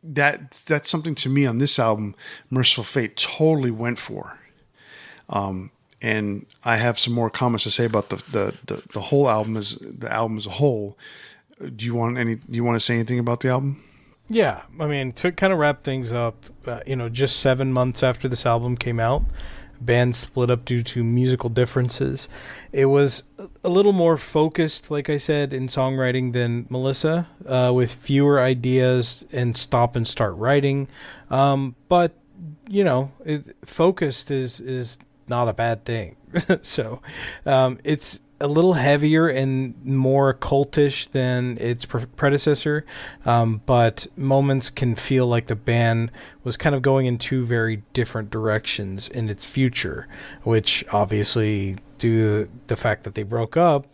that's something to me on this album, Mercyful Fate totally went for. And I have some more comments to say about the whole album as a whole. Do you want to say anything about the album? Yeah, I mean, to kind of wrap things up, just 7 months after this album came out, band split up due to musical differences. It was a little more focused, like I said, in songwriting than Melissa, with fewer ideas and stop and start writing. But focused is not a bad thing. So it's a little heavier and more cultish than its predecessor, but moments can feel like the band was kind of going in two very different directions in its future, which obviously, due to the fact that they broke up,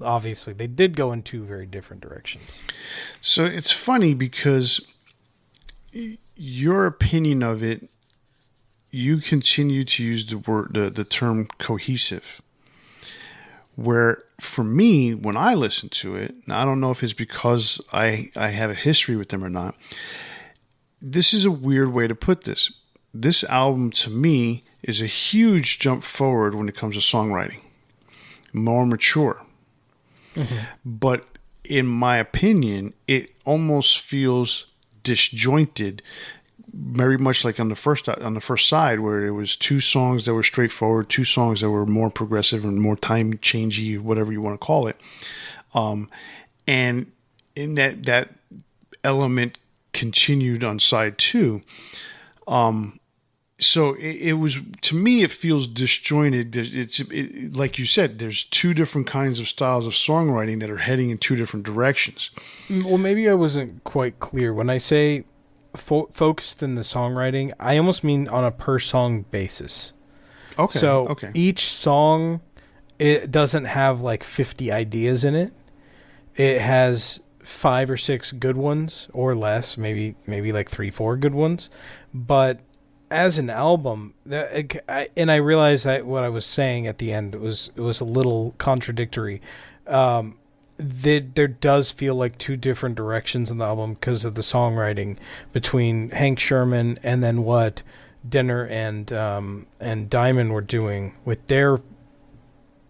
obviously they did go in two very different directions. So it's funny because your opinion of it, you continue to use the term cohesive. Where for me, when I listen to it, and I don't know if it's because I have a history with them or not, this is a weird way to put this. This album to me is a huge jump forward when it comes to songwriting. More mature. Mm-hmm. But in my opinion, it almost feels disjointed, very much like on the first side, where there was two songs that were straightforward, two songs that were more progressive and more time changey, whatever you want to call it. And in that element continued on side two. So it was, to me, it feels disjointed. It's like you said, there's two different kinds of styles of songwriting that are heading in two different directions. Well, maybe I wasn't quite clear when I say focused in the songwriting. I almost mean on a per song basis. Okay. So each song, it doesn't have like 50 ideas in it. It has 5 or 6 good ones or less, maybe like 3-4 good ones. But as an album, and I realized that what I was saying at the end was a little contradictory. There does feel like two different directions in the album because of the songwriting between Hank Sherman and then what Dinner and Diamond were doing with their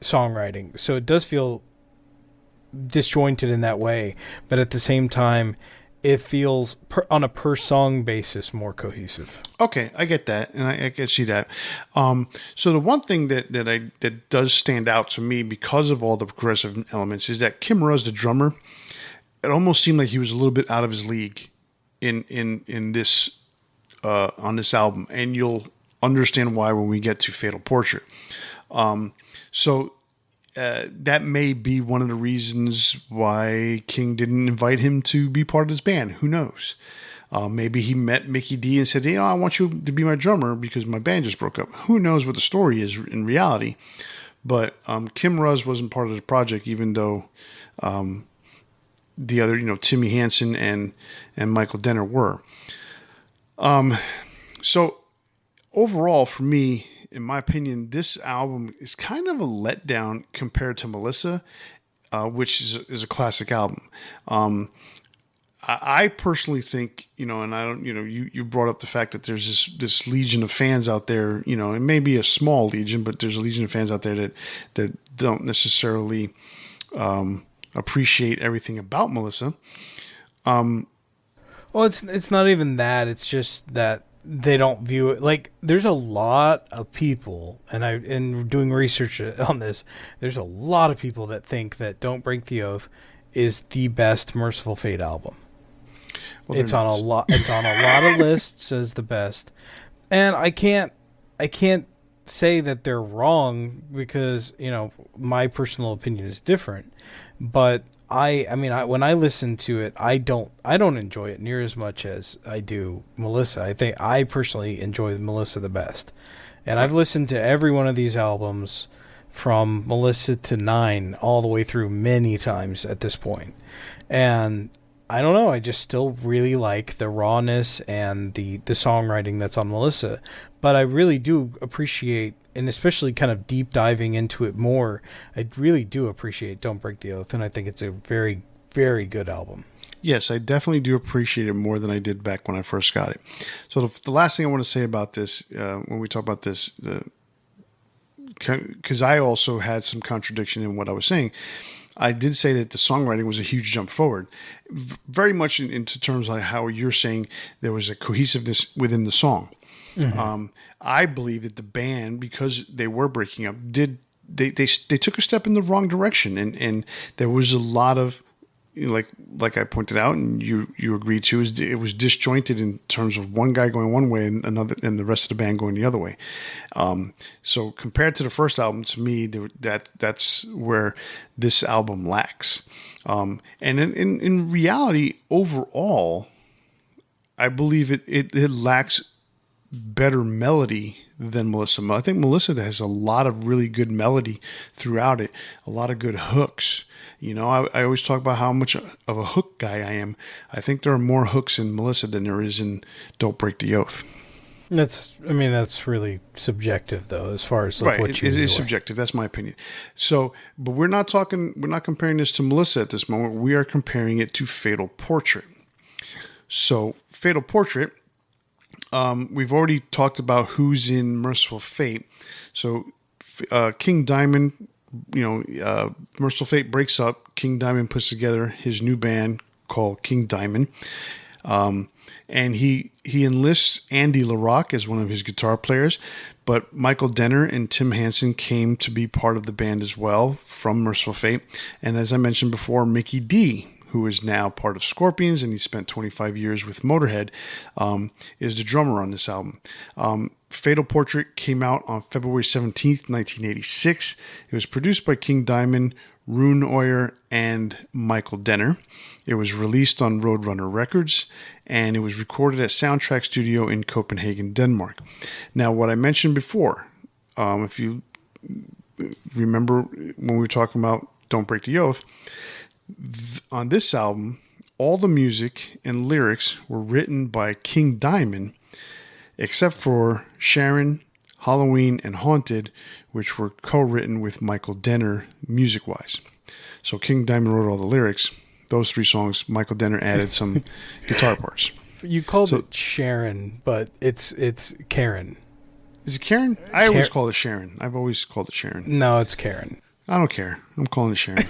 songwriting. So it does feel disjointed in that way, but at the same time, it feels on a per song basis more cohesive. Okay, I get that, and I can see that. So the one thing that does stand out to me because of all the progressive elements is that Kim Russ, the drummer, it almost seemed like he was a little bit out of his league in this on this album, and you'll understand why when we get to Fatal Portrait. That may be one of the reasons why King didn't invite him to be part of his band. Who knows? Maybe he met Mickey D and said, I want you to be my drummer because my band just broke up. Who knows what the story is in reality? But Kim Russ wasn't part of the project, even though the other, Timmy Hansen and Michael Denner were. So overall, for me, in my opinion, this album is kind of a letdown compared to Melissa, which is a classic album. I personally think, and I don't, you brought up the fact that there's this legion of fans out there, it may be a small legion, but there's a legion of fans out there that don't necessarily appreciate everything about Melissa. Well, it's not even that. It's just that they don't view it like there's a lot of people, and doing research on this, there's a lot of people that think that Don't Break the Oath is the best Mercyful Fate album. Well, it's on a lot of lists as the best, and I can't say that they're wrong because my personal opinion is different, but when I listen to it, I don't enjoy it near as much as I do Melissa. I think I personally enjoy Melissa the best. And I've listened to every one of these albums from Melissa to 9 all the way through many times at this point. And I don't know, I just still really like the rawness and the songwriting that's on Melissa. But I really do appreciate, and especially kind of deep diving into it more, I really do appreciate Don't Break the Oath, and I think it's a very, very good album. Yes, I definitely do appreciate it more than I did back when I first got it. So the last thing I want to say about this, when we talk about this, because I also had some contradiction in what I was saying, I did say that the songwriting was a huge jump forward, very much into terms like how you're saying there was a cohesiveness within the song. Mm-hmm. I believe that the band, because they were breaking up, they took a step in the wrong direction, and there was a lot of, like I pointed out, and you agreed to, it was disjointed in terms of one guy going one way and the rest of the band going the other way. So compared to the first album, to me, that's where this album lacks. And in reality, overall, I believe it lacks better melody than Melissa. I think Melissa has a lot of really good melody throughout it, a lot of good hooks. I always talk about how much of a hook guy I am. I think there are more hooks in Melissa than there is in Don't Break the Oath. That's really subjective, though, as far as right. What you it is subjective. That's my opinion. So, but we're not comparing this to Melissa at this moment. We are comparing it to Fatal Portrait. So, Fatal Portrait, we've already talked about who's in Merciful Fate. So, King Diamond, Merciful Fate breaks up. King Diamond puts together his new band called King Diamond. And he enlists Andy LaRocque as one of his guitar players, but Michael Denner and Tim Hansen came to be part of the band as well from Merciful Fate. And as I mentioned before, Mickey D, who is now part of Scorpions, and he spent 25 years with Motorhead, is the drummer on this album. Fatal Portrait came out on February 17th, 1986. It was produced by King Diamond, Rune Oyer, and Michael Denner. It was released on Roadrunner Records, and it was recorded at Soundtrack Studio in Copenhagen, Denmark. Now, what I mentioned before, if you remember when we were talking about Don't Break the Oath, on this album, all the music and lyrics were written by King Diamond, except for Sharon, Halloween, and Haunted, which were co-written with Michael Denner music-wise. So King Diamond wrote all the lyrics. Those 3 songs, Michael Denner added some guitar parts. You called it Sharon, but it's Karen. Is it Karen? I always call it Sharon. I've always called it Sharon. No, it's Karen. I don't care. I'm calling it Sharon.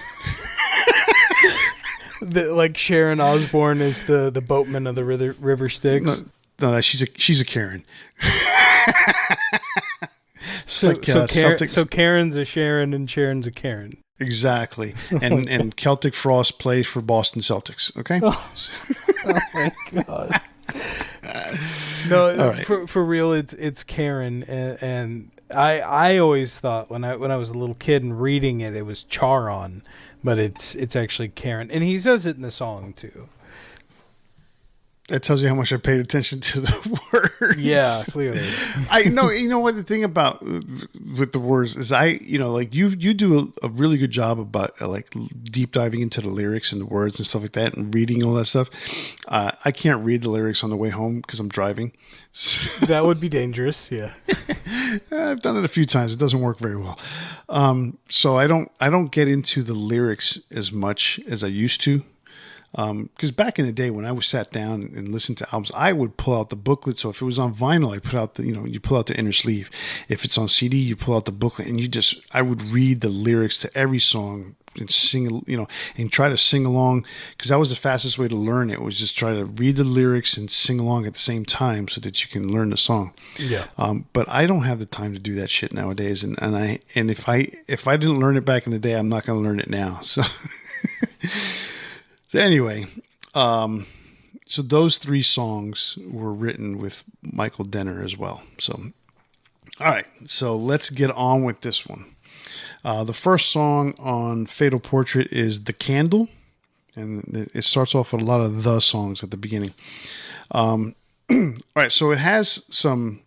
Like Sharon Osbourne is the boatman of the river Styx. No, she's a Karen. So Karen's a Sharon and Sharon's a Karen. Exactly. And Celtic Frost plays for Boston Celtics. Okay. Oh my god. No, right. for real, it's Karen, and I always thought when I was a little kid and reading it was Charon, but it's actually Karen, and he says it in the song too. That tells you how much I paid attention to the words. Yeah, clearly. I know. You know what the thing about with the words is, like you do a really good job about like deep diving into the lyrics and the words and stuff like that, and reading all that stuff. I can't read the lyrics on the way home because I'm driving. That would be dangerous. Yeah, I've done it a few times. It doesn't work very well. So I don't get into the lyrics as much as I used to. Because back in the day when I was sat down and listened to albums, I would pull out the booklet. So if it was on vinyl, I put out you pull out the inner sleeve. If it's on CD, you pull out the booklet, and I would read the lyrics to every song and sing, and try to sing along. Because that was the fastest way to learn it, was just try to read the lyrics and sing along at the same time so that you can learn the song. Yeah. But I don't have the time to do that shit nowadays. And if I didn't learn it back in the day, I'm not going to learn it now. So. Anyway, so those 3 songs were written with Michael Denner as well. So, all right, so let's get on with this one. The first song on Fatal Portrait is The Candle, and it starts off with a lot of the songs at the beginning. All right, so it has some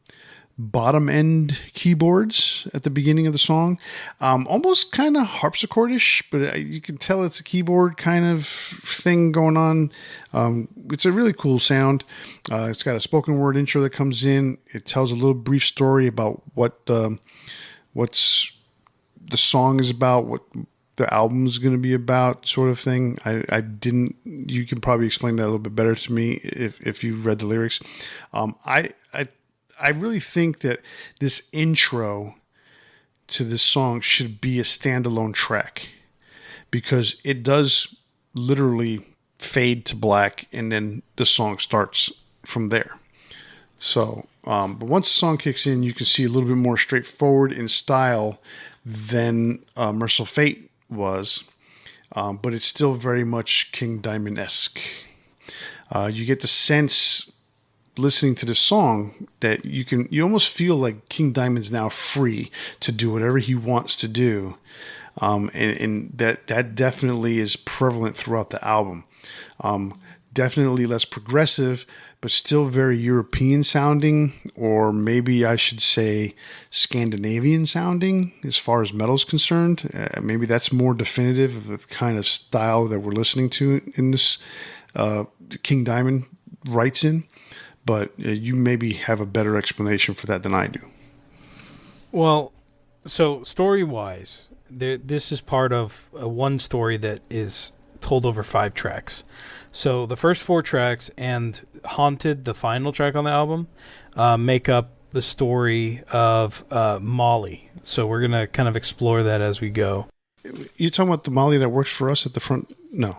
bottom end keyboards at the beginning of the song, almost kind of harpsichordish, but you can tell it's a keyboard kind of thing going on. It's a really cool sound. It's got a spoken word intro that comes in. It tells a little brief story about what's the song is about, what the album is going to be about, sort of thing. You can probably explain that a little bit better to me if you read the lyrics. I really think that this intro to this song should be a standalone track, because it does literally fade to black and then the song starts from there. So, but once the song kicks in, you can see a little bit more straightforward in style than Mercyful Fate was, but it's still very much King Diamond-esque. You get the sense, listening to this song, that you almost feel like King Diamond's now free to do whatever he wants to do, and that definitely is prevalent throughout the album. Definitely less progressive, but still very European sounding, or maybe I should say Scandinavian sounding as far as metal's concerned. Maybe that's more definitive of the kind of style that we're listening to in this King Diamond writes in. But you maybe have a better explanation for that than I do. Well, so story-wise, this is part of one story that is told over 5 tracks. So the first 4 tracks and Haunted, the final track on the album, make up the story of Molly. So we're going to kind of explore that as we go. You talking about the Molly that works for us at the front? No,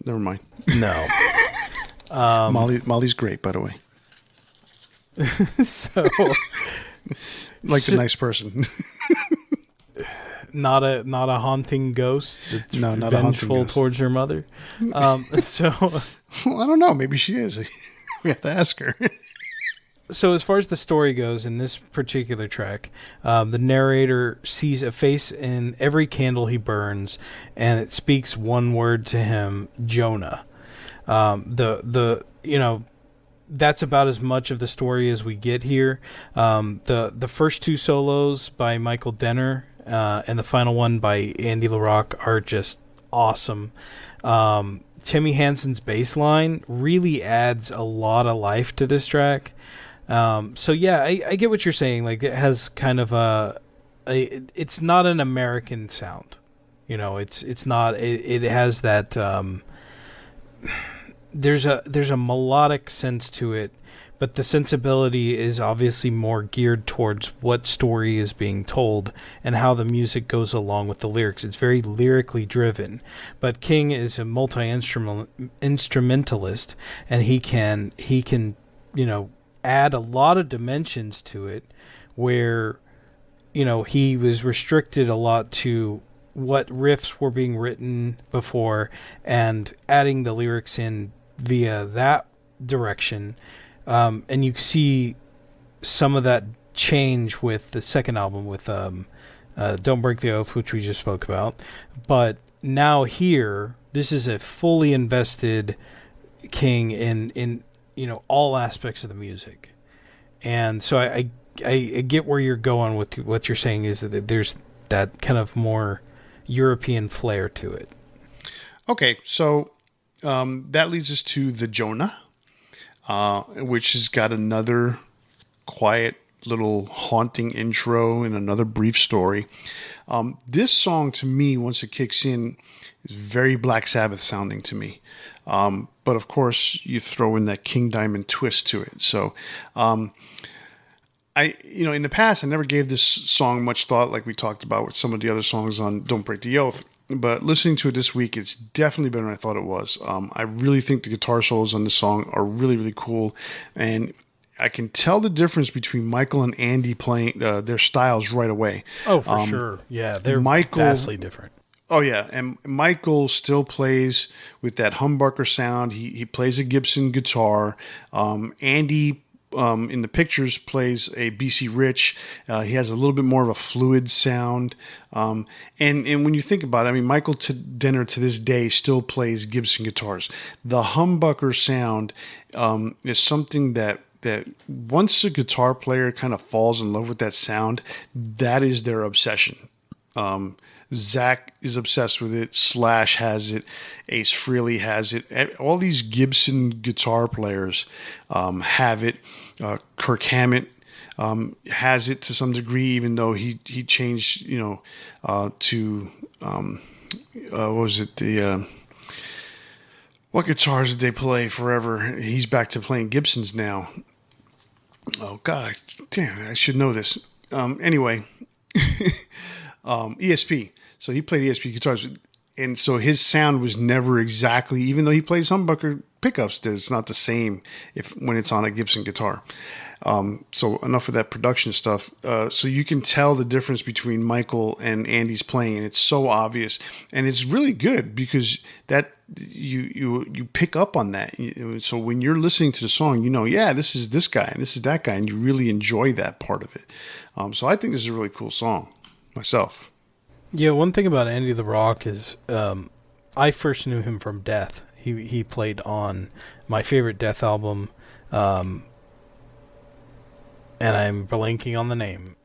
never mind. No. Molly's great, by the way. So, like a nice person. not a haunting ghost that's not vengeful a haunting ghost towards her mother. So, well, I don't know. Maybe she is. We have to ask her. So as far as the story goes, in this particular track, the narrator sees a face in every candle he burns, and it speaks one word to him: Jonah. That's about as much of the story as we get here. The first 2 solos by Michael Denner and the final one by Andy LaRocque are just awesome. Timmy Hansen's bass line really adds a lot of life to this track. So yeah, I get what you're saying. Like, it has kind of it's not an American sound. It's not. It has that there's a melodic sense to it, but the sensibility is obviously more geared towards what story is being told and how the music goes along with the lyrics. It's very lyrically driven, but King is a multi-instrumentalist, and he can add a lot of dimensions to it, where he was restricted a lot to what riffs were being written before, and adding the lyrics in via that direction. And you see some of that change with the second album with Don't Break the Oath, which we just spoke about. But now here, this is a fully invested King in all aspects of the music. And so I get where you're going with what you're saying, is that there's that kind of more European flair to it. Okay, so that leads us to the Jonah, which has got another quiet little haunting intro and another brief story. This song, to me, once it kicks in, is very Black Sabbath sounding to me. But of course, you throw in that King Diamond twist to it. So, in the past, I never gave this song much thought, like we talked about with some of the other songs on Don't Break the Oath. But listening to it this week, it's definitely better than I thought it was. I really think the guitar solos on this song are really, really cool. And I can tell the difference between Michael and Andy playing their styles right away. Oh, for sure. Yeah, they're vastly different. Oh, yeah. And Michael still plays with that humbucker sound. He plays a Gibson guitar. Andy, in the pictures, plays a BC Rich. He has a little bit more of a fluid sound. And when you think about it, Michael Denner to this day still plays Gibson guitars. The humbucker sound is something that once a guitar player kind of falls in love with that sound, that is their obsession. Zach is obsessed with it. Slash has it. Ace Frehley has it. All these Gibson guitar players have it. Kirk Hammett has it to some degree, even though he changed, to what was it? What guitars did they play forever? He's back to playing Gibsons now. Oh God, damn! I should know this. Anyway. ESP. So he played ESP guitars, and so his sound was never exactly, even though he plays humbucker pickups, it's not the same when it's on a Gibson guitar. So enough of that production stuff. So you can tell the difference between Michael and Andy's playing, and it's so obvious, and it's really good because that you pick up on that. So when you're listening to the song, this is this guy and this is that guy, and you really enjoy that part of it. So I think this is a really cool song myself. Yeah, one thing about Andy the Rock is I first knew him from Death. He played on my favorite Death album, and I'm blanking on the name.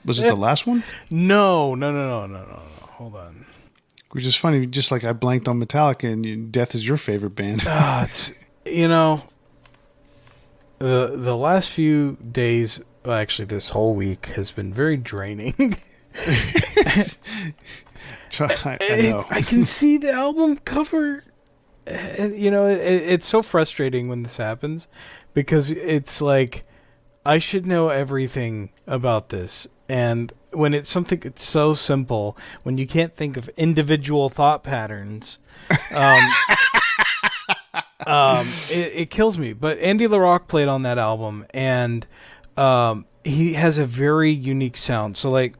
Was it the last one? No. Hold on. Which is funny, just like I blanked on Metallica, and Death is your favorite band. It's the last few days, well, actually this whole week, has been very draining. I know. I can see the album cover. It's so frustrating when this happens, because it's like I should know everything about this, and when it's something it's so simple, when you can't think of individual thought patterns, it kills me. But Andy LaRock played on that album, and he has a very unique sound. So, like,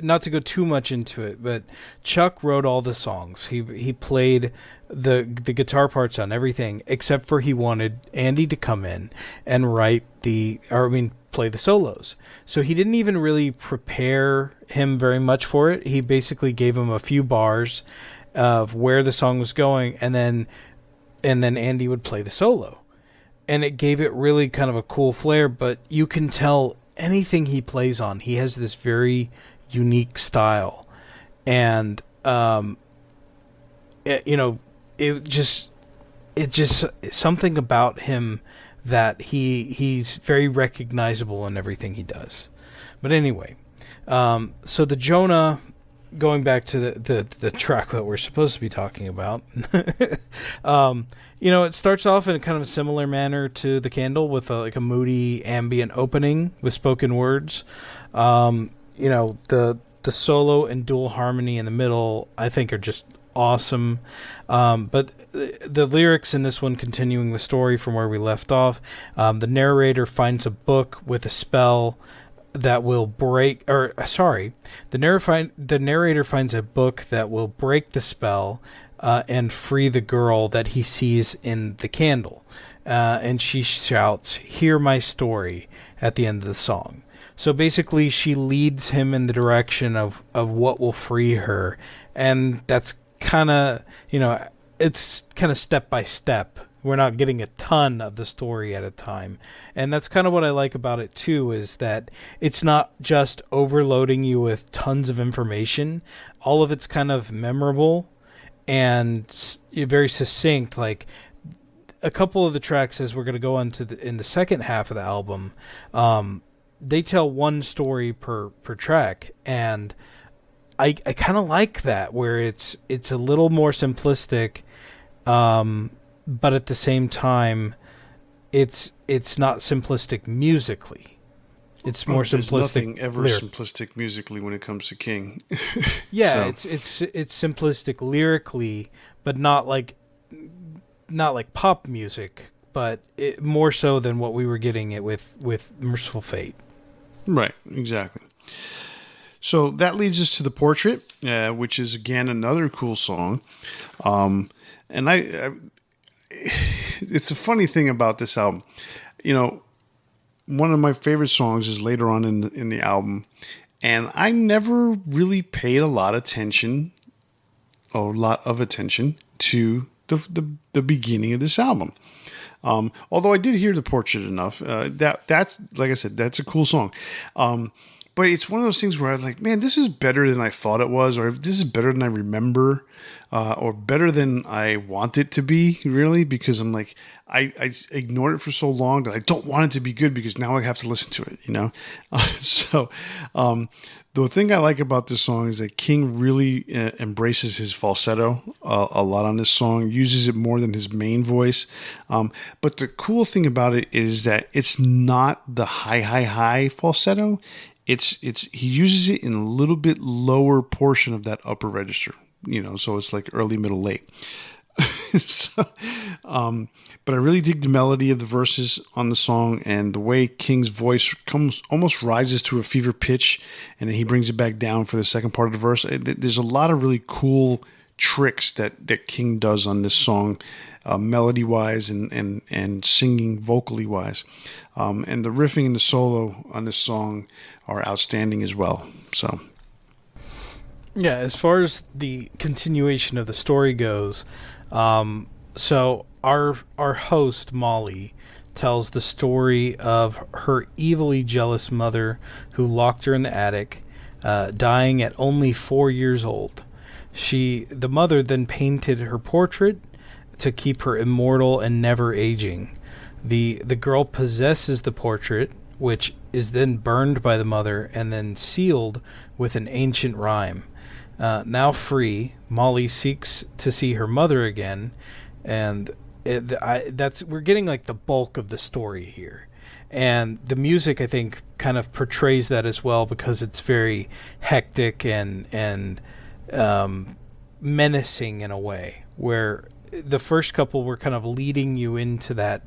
not to go too much into it, but Chuck wrote all the songs. He played the guitar parts on everything, except for he wanted Andy to come in and play the solos. So he didn't even really prepare him very much for it. He basically gave him a few bars of where the song was going, and then Andy would play the solo. And it gave it really kind of a cool flair, but you can tell anything he plays on, he has this very unique style. And it just something about him that he's very recognizable in everything he does. But anyway, so the Jonah going back to the track that we're supposed to be talking about, it starts off in a kind of a similar manner to The Candle with a moody ambient opening with spoken words. The solo and dual harmony in the middle, I think, are just awesome. But the lyrics in this one, continuing the story from where we left off, the narrator finds a book with a spell that will break, the narrator finds a book that will break the spell and free the girl that he sees in the candle. And she shouts, "Hear my story," at the end of the song. So basically she leads him in the direction of what will free her. And that's kind of, it's kind of step by step. We're not getting a ton of the story at a time. And that's kind of what I like about it, too, is that it's not just overloading you with tons of information. All of it's kind of memorable and very succinct. Like, a couple of the tracks, as we're going to go on to in the second half of the album, they tell one story per track. And I kind of like that, where it's a little more simplistic, but at the same time, it's not simplistic musically. It's more simplistic. There's nothing ever simplistic musically when it comes to King. Yeah, so. It's simplistic lyrically, but not like pop music, but more so than what we were getting it with Mercyful Fate. Right, exactly. So that leads us to The Portrait, which is, again, another cool song. And it's a funny thing about this album. One of my favorite songs is later on in the album, and I never really paid a lot of attention to the beginning of this album. Although I did hear The Portrait enough. That's, like I said, that's a cool song. But it's one of those things where I was like, man, this is better than I thought it was, or this is better than I remember, or better than I want it to be, really, because I'm like, I ignored it for so long that I don't want it to be good because now I have to listen to it, So the thing I like about this song is that King really embraces his falsetto a lot on this song, uses it more than his main voice. But the cool thing about it is that it's not the high falsetto. He uses it in a little bit lower portion of that upper register, so it's like early, middle, late. But I really dig the melody of the verses on the song and the way King's voice almost rises to a fever pitch, and then he brings it back down for the second part of the verse. There's a lot of really cool tricks that King does on this song, melody wise and singing vocally wise, and the riffing and the solo on this song are outstanding as well. So yeah, as far as the continuation of the story goes, so our host Molly tells the story of her evilly jealous mother who locked her in the attic, dying at only 4 years old. The mother then painted her portrait to keep her immortal and never aging. The girl possesses the portrait, which is then burned by the mother and then sealed with an ancient rhyme. Now free, Molly seeks to see her mother again, and we're getting like the bulk of the story here. And the music, I think, kind of portrays that as well, because it's very hectic and menacing in a way, where the first couple were kind of leading you into that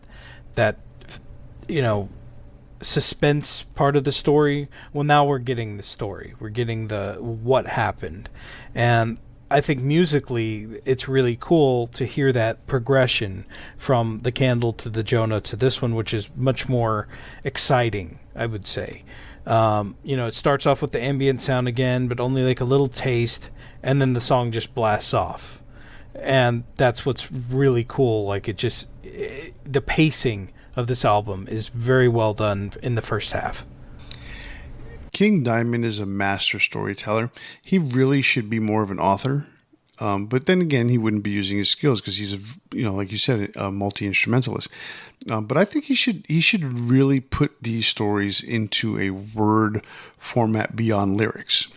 suspense part of the story. Well, now we're getting the story. We're getting the what happened. And I think musically it's really cool to hear that progression from The Candle to the Jonah to this one, which is much more exciting, I would say. It starts off with the ambient sound again, but only like a little taste, and then the song just blasts off. And that's what's really cool. Like, the pacing of this album is very well done in the first half. King Diamond is a master storyteller. He really should be more of an author. But then again, he wouldn't be using his skills because he's like you said, a multi-instrumentalist. But I think he should really put these stories into a word format beyond lyrics.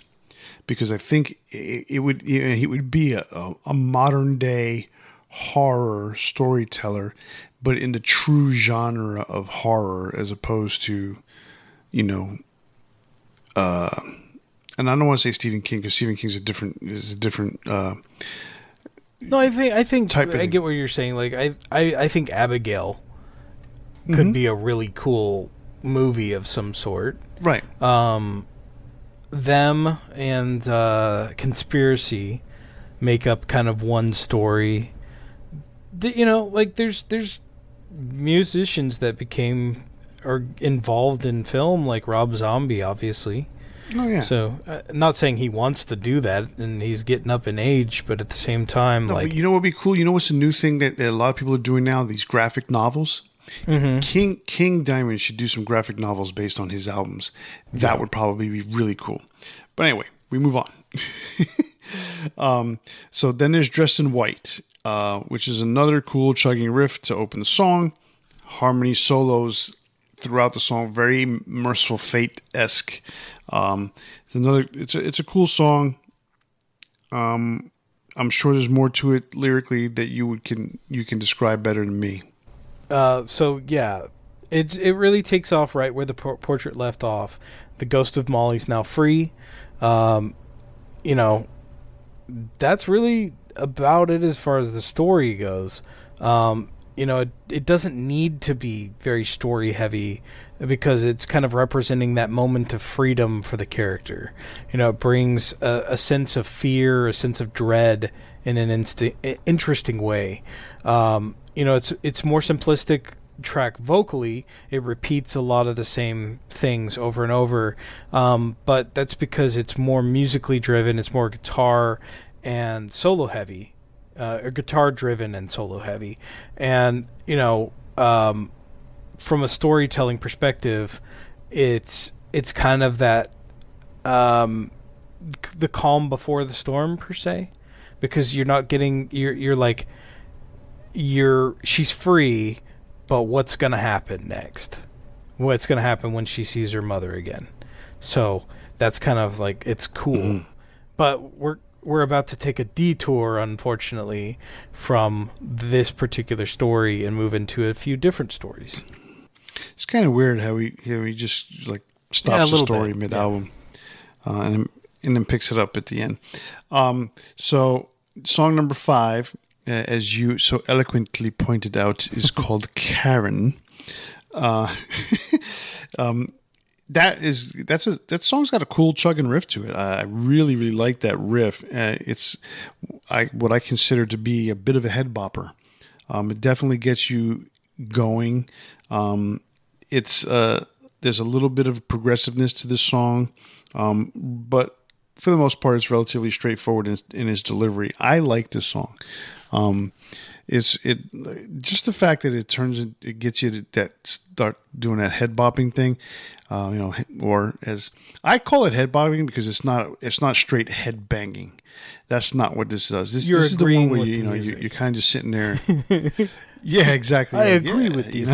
because I think it would he would be a modern day horror storyteller, but in the true genre of horror, as opposed to, and I don't want to say Stephen King, because Stephen King's a different. No, I think type I get what you're saying. Like I think Abigail could be a really cool movie of some sort. Right. Them and Conspiracy make up kind of one story. There's musicians that are involved in film, like Rob Zombie, obviously. Oh, yeah. So, not saying he wants to do that, and he's getting up in age, but at the same time, but you know what would be cool? You know what's a new thing that a lot of people are doing now? These graphic novels. Mm-hmm. King Diamond should do some graphic novels based on his albums. That would probably be really cool. But anyway, we move on. So then there's Dressed in White, which is another cool chugging riff to open the song. Harmony solos throughout the song, very Mercyful Fate-esque. It's a cool song. I'm sure there's more to it lyrically that you can describe better than me. So yeah, it really takes off right where the portrait left off. The ghost of Molly's now free. That's really about it as far as the story goes. It doesn't need to be very story heavy, because it's kind of representing that moment of freedom for the character. It brings a sense of fear, a sense of dread in an interesting way. It's more simplistic track vocally. It repeats a lot of the same things over and over, but that's because it's more musically driven. It's more guitar and solo heavy. Guitar driven and solo heavy, and from a storytelling perspective, it's kind of that the calm before the storm, per se, because you're not getting she's free, but what's gonna happen next? What's gonna happen when she sees her mother again? So that's kind of like, it's cool, but we're about to take a detour, unfortunately, from this particular story and move into a few different stories. It's kind of weird how he just like stops the story mid-album, and then picks it up at the end. So song number 5, as you so eloquently pointed out, is called Karen. That song's got a cool chugging riff to it. I really, really like that riff. It's what I consider to be a bit of a head bopper. It definitely gets you going. There's a little bit of progressiveness to this song, but for the most part, it's relatively straightforward in its delivery. I like this song. Just the fact that it gets you to start doing that head bopping thing, or as I call it, head bopping, because it's not straight head banging. That's not what this does. This is the one where you're kind of just sitting there. Yeah, exactly. I agree with these.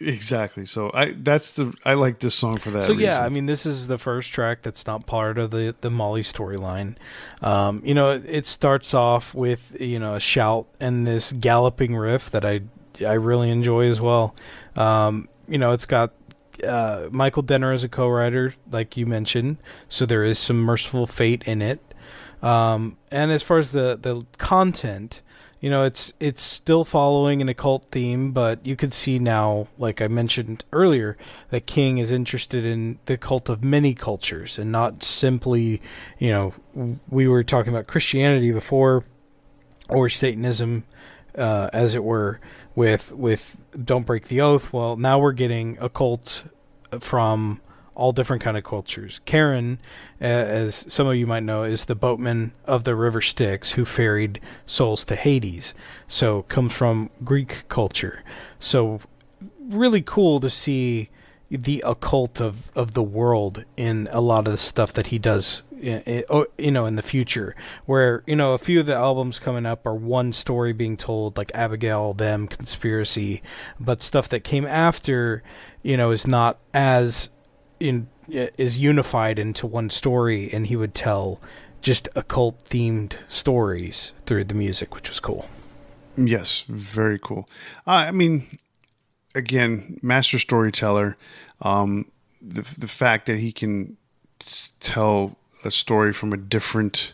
Exactly. So I like this song for that. So reason. I mean, this is the first track that's not part of the Molly storyline. It starts off with a shout and this galloping riff that I really enjoy as well. It's got Michael Denner as a co-writer, like you mentioned, so there is some Merciful Fate in it. And as far as the content, it's still following an occult theme, but you can see now, like I mentioned earlier, that King is interested in the cult of many cultures and not simply, we were talking about Christianity before, or Satanism, as it were, with Don't Break the Oath. Well, now we're getting occults from all different kind of cultures. Karen, as some of you might know, is the boatman of the River Styx who ferried souls to Hades. So comes from Greek culture. So really cool to see the occult of the world in a lot of the stuff that he does, in the future. Where, a few of the albums coming up are one story being told, like Abigail, Them, Conspiracy. But stuff that came after, is not as is unified into one story, and he would tell just occult themed stories through the music, which was cool. Yes, very cool. I mean, again, master storyteller. The fact that he can tell a story from a different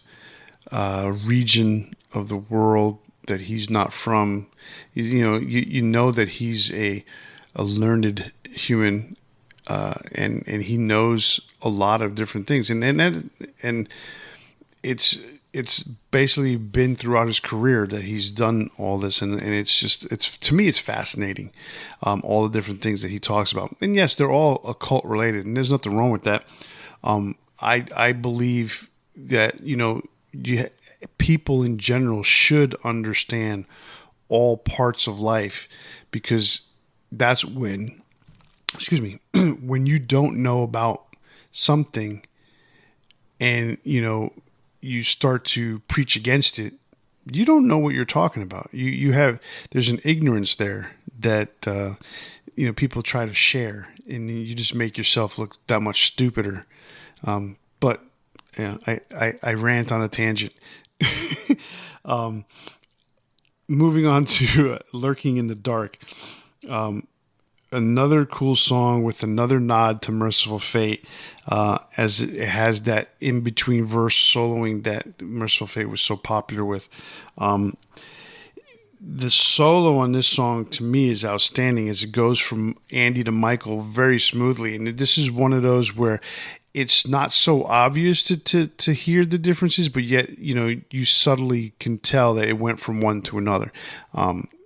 region of the world that he's not from, you know that he's a learned human, and he knows a lot of different things, and it's basically been throughout his career that he's done all this, and it's to me it's fascinating, all the different things that he talks about. And yes, they're all occult related, and there's nothing wrong with that. I believe that people in general should understand all parts of life, because that's when when you don't know about something, and you start to preach against it, you don't know what you're talking about. There's an ignorance there that people try to share, and you just make yourself look that much stupider. But I rant on a tangent. Moving on to Lurking in the Dark. Another cool song with another nod to Mercyful Fate, as it has that in-between verse soloing that Mercyful Fate was so popular with. The solo on this song, to me, is outstanding, as it goes from Andy to Michael very smoothly. And this is one of those where it's not so obvious to hear the differences, but yet, you subtly can tell that it went from one to another.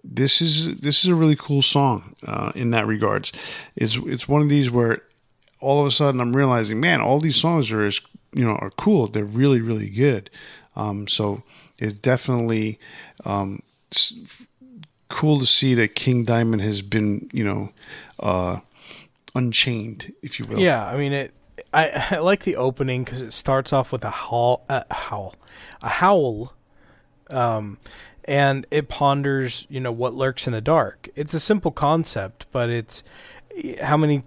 This is a really cool song in that regards. It's one of these where all of a sudden I'm realizing, man, all these songs are cool. They're really, really good. So it's definitely cool to see that King Diamond has been unchained, if you will. Yeah, I mean I like the opening because it starts off with a howl. And it ponders, what lurks in the dark. It's a simple concept, but it's how many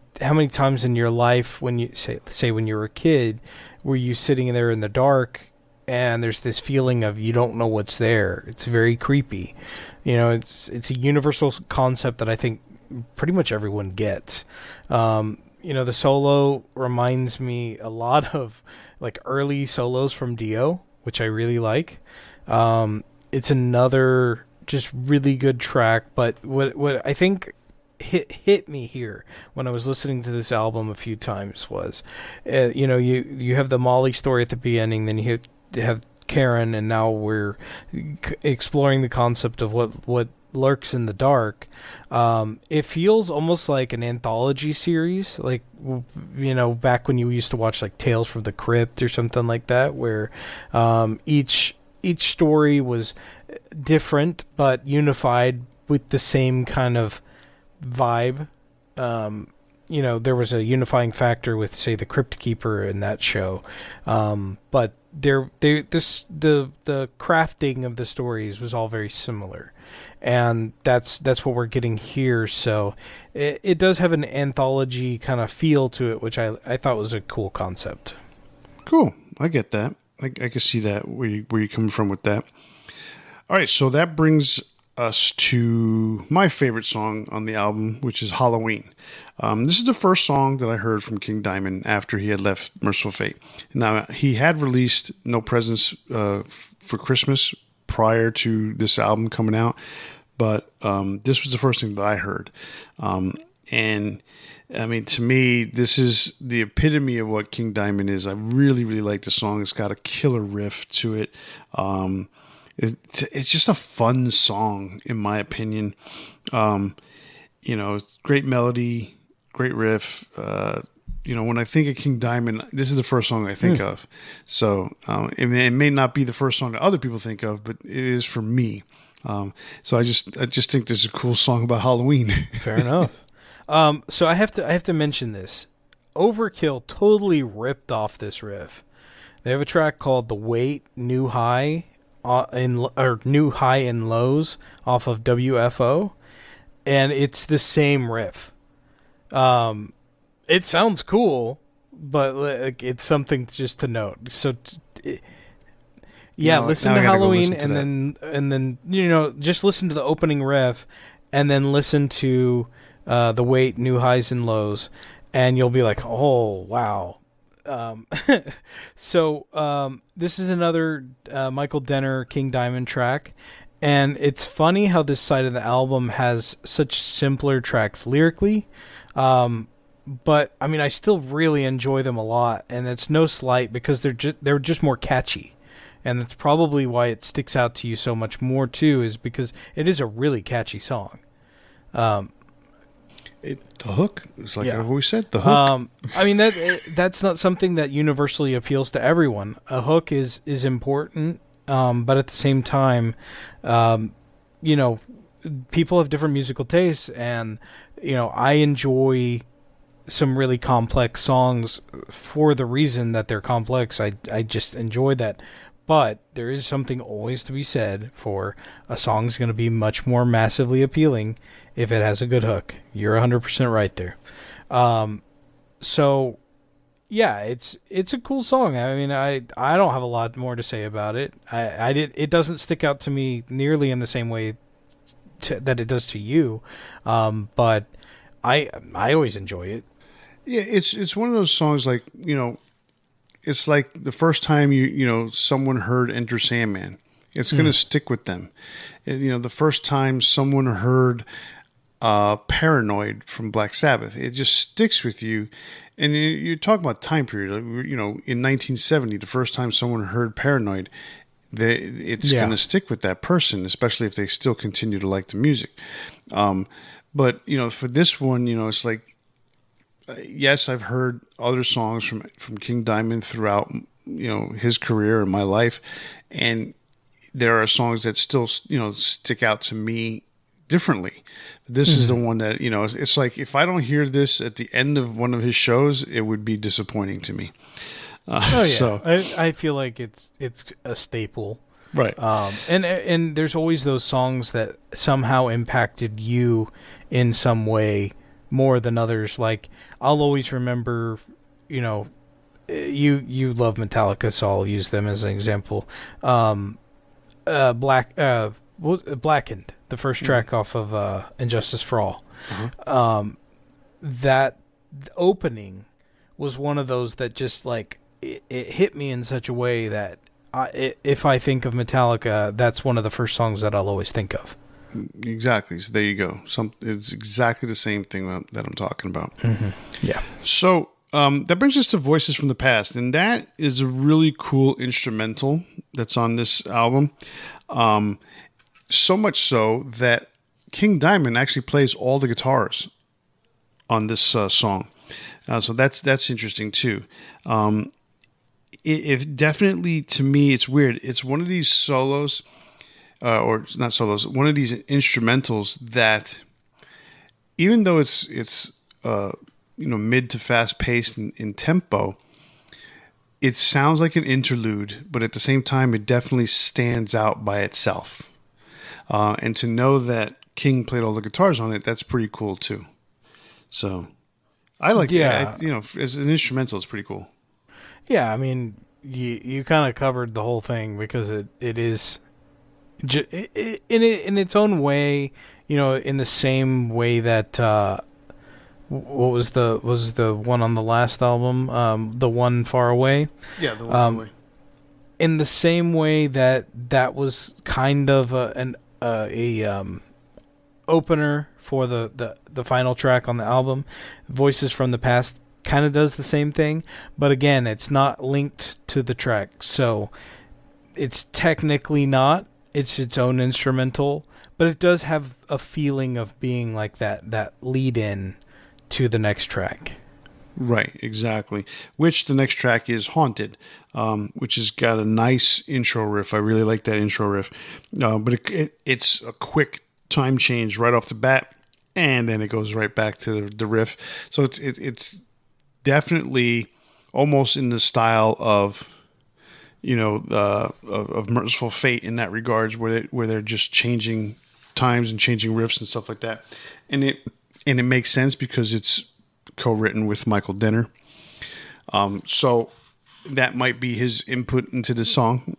times in your life, when you say when you were a kid, were you sitting there in the dark and there's this feeling of you don't know what's there. It's very creepy. It's a universal concept that I think pretty much everyone gets. The solo reminds me a lot of like early solos from Dio, which I really like. It's another just really good track, but what I think hit me here when I was listening to this album a few times was, you have the Molly story at the beginning, then you have Karen, and now we're exploring the concept of what lurks in the dark. It feels almost like an anthology series, like back when you used to watch like Tales from the Crypt or something like that, where each story was different but unified with the same kind of vibe. There was a unifying factor with, say, the Crypt Keeper in that show, but the crafting of the stories was all very similar, and that's what we're getting here. So it does have an anthology kind of feel to it, which I thought was a cool concept. Cool, I get that. I can see that where you're coming from with that. All right, so that brings us to my favorite song on the album, which is Halloween. This is the first song that I heard from King Diamond after he had left Merciful Fate. Now, he had released No Presents for Christmas prior to this album coming out, but this was the first thing that I heard. And I mean, to me, this is the epitome of what King Diamond is. I really, really like the song. It's got a killer riff to it. It's just a fun song, in my opinion. Great melody, great riff. When I think of King Diamond, this is the first song I think of. So it may not be the first song that other people think of, but it is for me. So I just think there's a cool song about Halloween. Fair enough. So I have to mention this. Overkill totally ripped off this riff. They have a track called "The Wait New High" New High and Lows off of WFO, and it's the same riff. It sounds cool, but like, it's something just to note. So, listen to Halloween, and then just listen to the opening riff, and then listen to The Wait, New Highs and Lows, and you'll be like, oh wow. This is another Michael Denner King Diamond track, and it's funny how this side of the album has such simpler tracks lyrically, but I mean I still really enjoy them a lot, and it's no slight because they're just more catchy, and that's probably why it sticks out to you so much more too, is because it is a really catchy song. The hook, it's like I've always said, the hook. I mean that's not something that universally appeals to everyone. A hook is important, but at the same time, people have different musical tastes, and I enjoy some really complex songs for the reason that they're complex. I just enjoy that. But there is something always to be said for a song's going to be much more massively appealing if it has a good hook. You're 100% right there. It's a cool song. I mean, I don't have a lot more to say about it. It doesn't stick out to me nearly in the same way that it does to you, but I always enjoy it. Yeah, it's one of those songs like it's like the first time someone heard Enter Sandman, it's going to stick with them. The first time someone heard Paranoid from Black Sabbath, it just sticks with you. And you talk about time period, in 1970, the first time someone heard Paranoid, it's going to stick with that person, especially if they still continue to like the music. But for this one, it's like, yes, I've heard other songs from King Diamond throughout, his career and my life, and there are songs that still, stick out to me differently. This is the one that, it's like if I don't hear this at the end of one of his shows, it would be disappointing to me. So I feel like it's a staple, right? And there's always those songs that somehow impacted you in some way more than others. Like I'll always remember, you love Metallica, so I'll use them as an example. Blackened, the first track off of Injustice for All. That opening was one of those that just like it hit me in such a way that if I think of Metallica, that's one of the first songs that I'll always think of. Exactly. So there you go. It's exactly the same thing that I'm talking about. Yeah. So that brings us to Voices from the Past, and that is a really cool instrumental that's on this album. So much so that King Diamond actually plays all the guitars on this song. So that's interesting too. It definitely, to me, it's weird. It's one of these solos. Or not solos, one of these instrumentals that, even though it's mid to fast paced in tempo, it sounds like an interlude, but at the same time, it definitely stands out by itself. And to know that King played all the guitars on it, that's pretty cool too. So I like that. As an instrumental, it's pretty cool. Yeah, I mean, you kind of covered the whole thing because it is. In its own way, in the same way that what was the one on the last album, the One Far Away. Yeah, the One Far Away. In the same way that was kind of an opener for the final track on the album, Voices from the Past kind of does the same thing, but again, it's not linked to the track, so it's technically not. It's its own instrumental, but it does have a feeling of being like that lead in to the next track. Right, exactly. Which the next track is Haunted, which has got a nice intro riff. I really like that intro riff. But it's a quick time change right off the bat, and then it goes right back to the riff. So it's definitely almost in the style of of Mercyful Fate in that regards, where they're just changing times and changing riffs and stuff like that, and it makes sense because it's co-written with Michael Denner. So that might be his input into the song.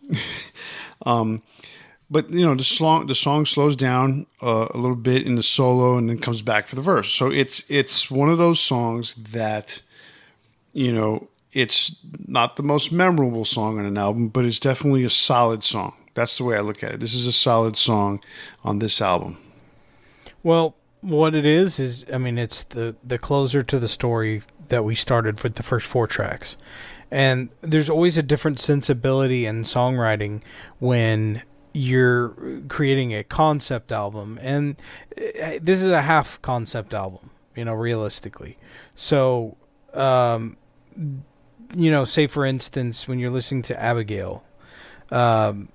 But the song slows down a little bit in the solo and then comes back for the verse. So it's one of those songs that, it's not the most memorable song on an album, but it's definitely a solid song. That's the way I look at it. This is a solid song on this album. Well, what it is it's the closer to the story that we started with the first 4 tracks. And there's always a different sensibility in songwriting when you're creating a concept album. And this is a half concept album, realistically. So, say for instance, when you're listening to Abigail, there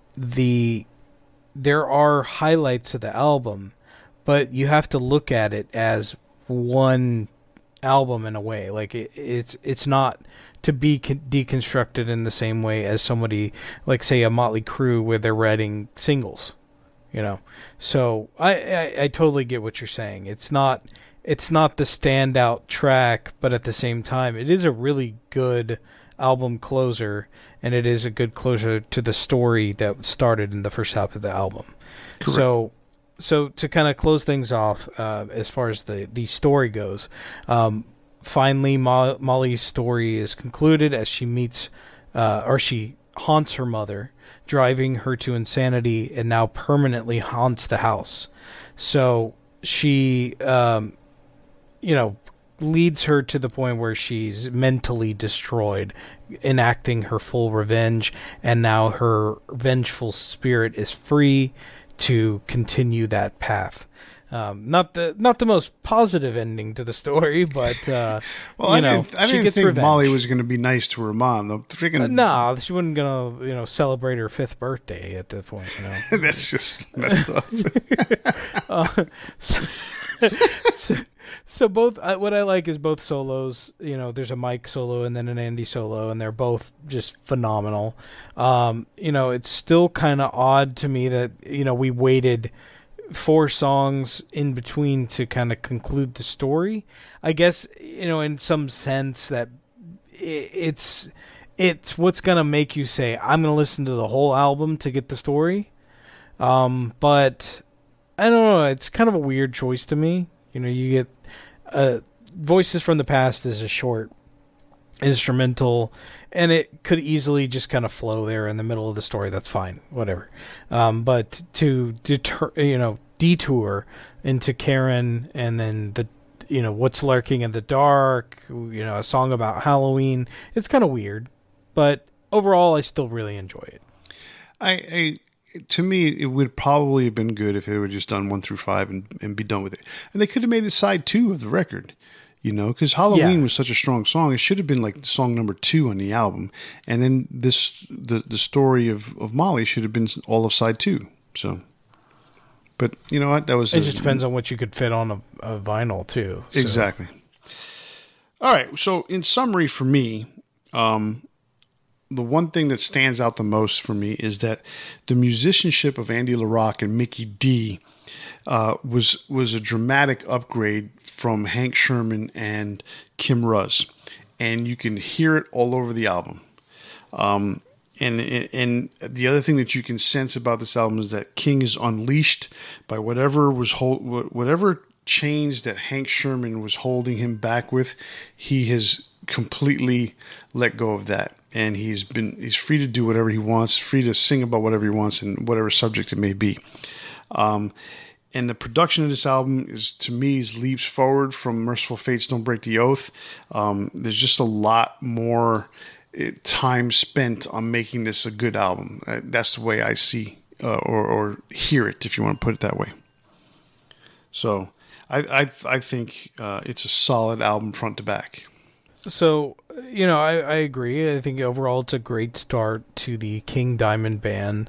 are highlights of the album, but you have to look at it as one album in a way. Like it's not to be deconstructed in the same way as somebody like, say, a Motley Crue, where they're writing singles. So I totally get what you're saying. It's not the standout track, but at the same time, it is a really good album closer, and it is a good closure to the story that started in the first half of the album. Correct. So to kind of close things off, as far as the story goes, finally Molly's story is concluded as she meets, or she haunts her mother, driving her to insanity, and now permanently haunts the house. So she, leads her to the point where she's mentally destroyed, enacting her full revenge, and now her vengeful spirit is free to continue that path. Not the most positive ending to the story, but well, I didn't think revenge. Molly was going to be nice to her mom. The freaking no, she wasn't going to celebrate her 5th birthday at that point. That's just messed up. So both, what I like is both solos. There's a Mike solo and then an Andy solo, and they're both just phenomenal. It's still kind of odd to me that we waited 4 songs in between to kind of conclude the story. I guess in some sense that it's what's gonna make you say, I'm gonna listen to the whole album to get the story. But I don't know. It's kind of a weird choice to me. You get Voices from the Past is a short instrumental, and it could easily just kind of flow there in the middle of the story. That's fine, whatever. But to detour into Karen, and then What's Lurking in the Dark, a song about Halloween, it's kind of weird, but overall I still really enjoy it. To me, it would probably have been good if they were just done 1 through 5 and be done with it. And they could have made it side 2 of the record, because Halloween was such a strong song. It should have been like song number 2 on the album. And then the story of Molly should have been all of side 2. So, but you know what? That was. It just depends on what you could fit on a vinyl too. So. Exactly. All right. So in summary for me, the one thing that stands out the most for me is that the musicianship of Andy LaRocque and Mickey D was a dramatic upgrade from Hank Sherman and Kim Russ, and you can hear it all over the album. And the other thing that you can sense about this album is that King is unleashed by whatever chains that Hank Sherman was holding him back with. He has completely let go of that. And he's free to do whatever he wants, free to sing about whatever he wants and whatever subject it may be. And the production of this album to me, leaps forward from Mercyful Fate's Don't Break the Oath. There's just a lot more time spent on making this a good album. That's the way I see or hear it, if you want to put it that way. So I think it's a solid album front to back. So, I agree. I think overall it's a great start to the King Diamond Band,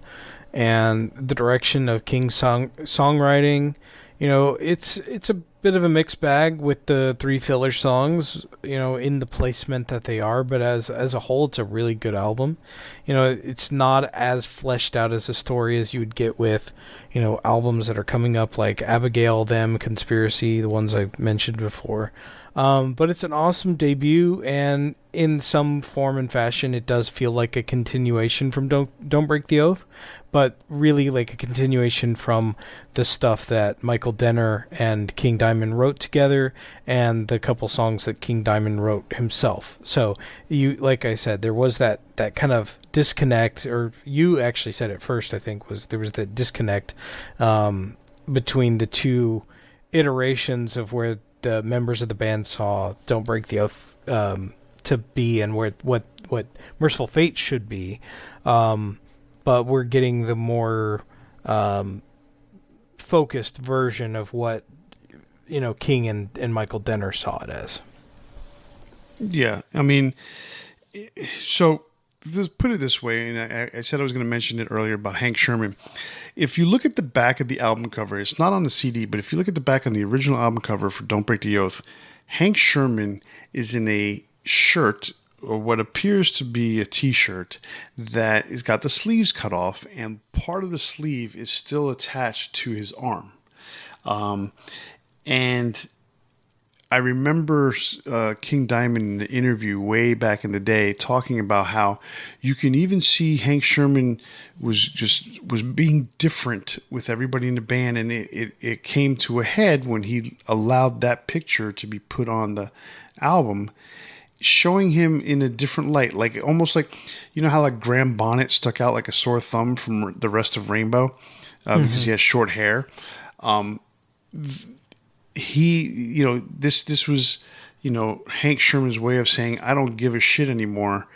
and the direction of King's songwriting. It's a bit of a mixed bag with the 3 filler songs, in the placement that they are, but as a whole, it's a really good album. It's not as fleshed out as a story as you would get with, albums that are coming up like Abigail, Them, Conspiracy, the ones I mentioned before. But it's an awesome debut, and in some form and fashion, it does feel like a continuation from Don't Break the Oath, but really like a continuation from the stuff that Michael Denner and King Diamond wrote together, and the couple songs that King Diamond wrote himself. So like I said, there was that kind of disconnect, or you actually said it first, I think, there was that disconnect between the two iterations of where the members of the band saw Don't Break the Oath to be, and what Merciful Fate should be. But we're getting the more focused version of what King and Michael Denner saw it as. Yeah, I mean, so let's put it this way, and I said I was going to mention it earlier about Hank Sherman. If you look at the back of the album cover, it's not on the CD, but if you look at the back on the original album cover for Don't Break the Oath, Hank Sherman is in a shirt, or what appears to be a t-shirt, that has got the sleeves cut off, and part of the sleeve is still attached to his arm. And I remember King Diamond in the interview way back in the day talking about how you can even see Hank Sherman was being different with everybody in the band, and it came to a head when he allowed that picture to be put on the album, showing him in a different light, like almost like, how like Graham Bonnet stuck out like a sore thumb from the rest of Rainbow because he has short hair. This was, Hank Sherman's way of saying, I don't give a shit anymore.